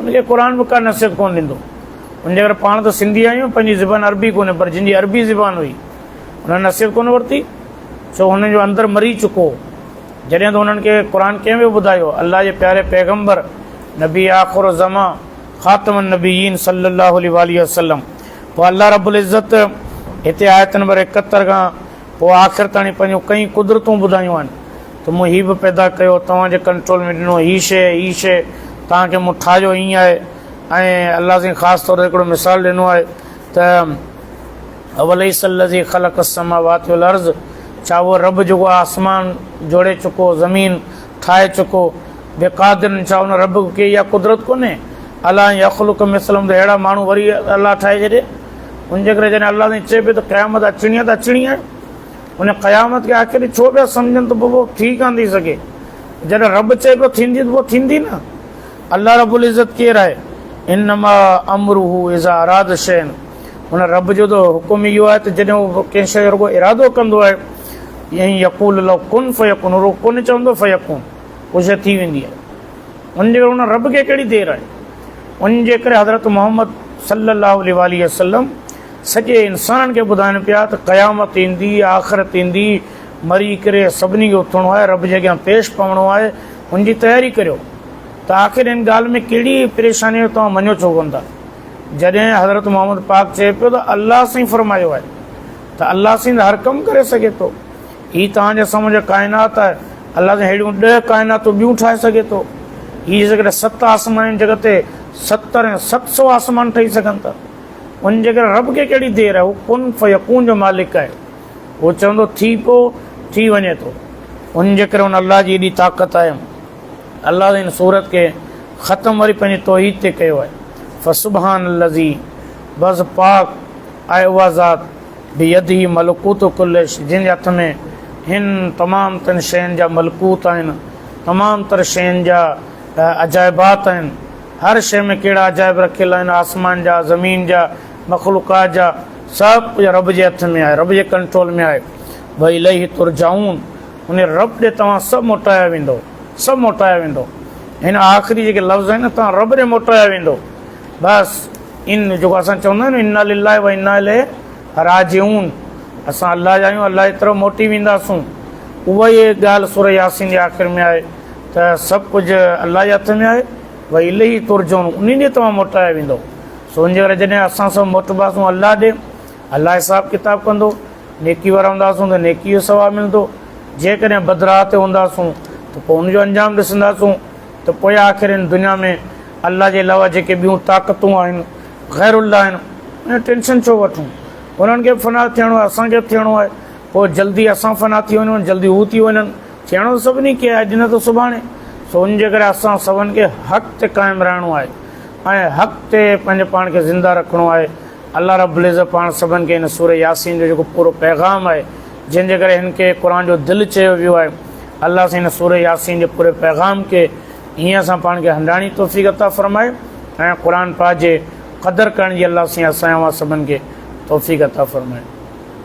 उनखे क़ुर बि का नसीहत कोन ॾींदो। उनजे करे पाण त सिंधी आहियूं, पंहिंजी ज़बान अरबी कोन्हे, पर जंहिंजी अरबी ज़बान हुई हुन नसीहत कोन वरिती, छो हुननि जो अंदरि मरी चुको। जॾहिं त हुननि खे क़ुर कंहिं बि ॿुधायो, अलाह जे प्यारे पैगम्बर नबी आख़िर ज़मा ख़ातमुन नबीयीन सल्लल्लाहु अलैहि वसल्लम। पोइ अलाह रब्बुल इज़्ज़त हिते आयत नंबर 71 खां पोइ आख़िर ताईं पंहिंजूं कई कुदरतूं ॿुधायूं आहिनि त मूं हीउ बि पैदा कयो, तव्हांजे कंट्रोल में ॾिनो, हीअ शइ तव्हांखे मूं ठाहियो, ईअं आहे। ऐं अलाह साईं ख़ासि तौर ते हिकिड़ो मिसाल ॾिनो आहे त अवलैसल्लज़ी ख़लक़ अस्समावाति वल अर्ज़, छा उहो रब जेको आसमान जोड़े चुको, ज़मीन ठाहे चुको, बेक़ादिर, छा उन रब खे इहा कुदरत कोन्हे? अलाह यख़्लुक़ु मिस्लहुम, त अहिड़ा माण्हू वरी अलाह ठाहे छॾे। उनजे करे जॾहिं अलाह साईं चए पियो त क़यामत अचणी आहे त अचणी आहे, उन क़यामत खे आख़िर छो पिया सम्झनि त पोइ थी कान थी सघे। जॾहिं रब चए पियो थींदी त पोइ थींदी न। अलाह रब्बुल इज़्ज़त केरु आहे? इन्नमा अमरुहु इज़ा अराद शैन, हुन रब जो त हुकुम इहो आहे त जॾहिं उहो कंहिं शइ जो रुॻो इरादो कंदो आहे, ईअं ई यक़ूल लहू कुन फयकुन, रुॻो कुन चवंदो फयकुन, उहा शइ थी वेंदी आहे। उनजे करे हुन रब खे कहिड़ी देरि आहे? उनजे करे हज़रत मोहम्मद सल्लल्लाहु अलैहि वसल्लम सॼे इंसाननि खे ॿुधाइनि पिया त क़यामत ईंदी, आख़िरत ईंदी, मरी करे सभिनी खे उथणो आहे, रब जे अॻियां पेश पवणो आहे, उनजी तयारी करियो। त आख़िर हिन ॻाल्हि में कहिड़ी परेशानी जो तव्हां मञो छो कोन था? जॾहिं हज़रत मोहम्मद पाक चए पियो त अलाह साईं फरमायो आहे, त अलाह साईं हर कमु करे सघे थो। हीअ तव्हांजे साम्हूं जो काइनात आहे, अल्लाह से अहिड़ियूं 10 काइनातूं ॿियूं ठाहे सघे थो। हीअ जेकॾहिं 7 आसमान आहिनि जॻह ते 70 ऐं 700 आसमान ठही सघनि था। उन जॻह रब खे कहिड़ी देरि आहे? हू कुन फयकून जो मालिक आहे। उहो चवंदो थी पोइ थी वञे थो। उन जे करे उन अल्लाह जी एॾी ताक़त आहे। अल्लाह हिन सूरत खे ख़तमु वरी पंहिंजी तौहीद ते कयो आहे। फसुबहान लज़ी, बस पाक आहे उहा ज़ात बियदिही मलकूत कुल शइ, जंहिंजे हथ में हिन तमामु तन शयुनि जा मलकूत आहिनि, तमामु तर शयुनि जा अजाइबात आहिनि। हर शइ में कहिड़ा अजाइब रखियल आहिनि, आसमान जा, ज़मीन जा, मख़लूक़ात जा, सभु कुझु रब जे हथ में आहे, रब जे कंट्रोल में आहे। भई इलैहि तुरजाऊन, उन रब ॾे तव्हां सभु मोटाया वेंदो, सभु मोटाया वेंदो। हिन आख़िरी जेके लफ़्ज़ आहिनि तव्हां रब ॾे मोटाया वेंदो। बसि इन जेको असां चवंदा आहियूं इन्ना लिल्लाहि व इन्ना इलैहि राजिऊन, असां अल्लाह जा आहियूं, अल्लाह जी तरफ़ मोटी वेंदासूं। उहा ई ॻाल्हि सूरह यासीन जे आख़िर में आहे त सभु कुझु अल्लाह जे हथ में आहे। भई इलैहि तुरजाऊन, उन ॾे तव्हां मोटाया वेंदो। सो उन जे करे जॾहिं असां सभु मोटबासूं अल्लाह ॾे, अल्लाह हिसाबु किताबु कंदो। नेकी वारा हूंदासूं त नेकी जो सवाबु मिलंदो। जेकॾहिं बदराह ते हूंदासूं त पोइ उनजो अंजाम ॾिसंदासूं। त पोइ आख़िर हिन दुनिया में अल्लाह जे अलावा जेके ॿियूं ताक़तूं आहिनि, ग़ैरुल्लाह आहिनि, उन टेंशन छो वठूं? उन्हनि खे फ़ना थियणो आहे, असांखे बि थियणो आहे। पोइ जल्दी असां फ़ना थी वञूं, जल्दी हू थी वञनि। थियणो त सभिनी खे आहे, अॼु न त सुभाणे। सो उन जे करे असां सभिनि खे हक़ ते क़ाइमु रहणो आहे ऐं हक़ ते पंहिंजे पाण खे ज़िंदा रखिणो आहे। अल्लाह रब्बुल इज़्ज़त पाण सभिनि खे हिन सूरह यासीन जो जेको पूरो पैगाम आहे, जंहिंजे करे हिन खे क़ुर जो दिलि चयो वियो आहे, अल्लाह सां हिन सूरह यासीन जे पूरे पैगाम खे हीअं असां पाण खे हंडाणी तौफ़ीक़ अता फ़रमाए ऐं क़ुर पाक जे क़दुरु करण जी अल्लाह सां असां सभिनि खे तौफ़ीक़ अता फ़रमाए।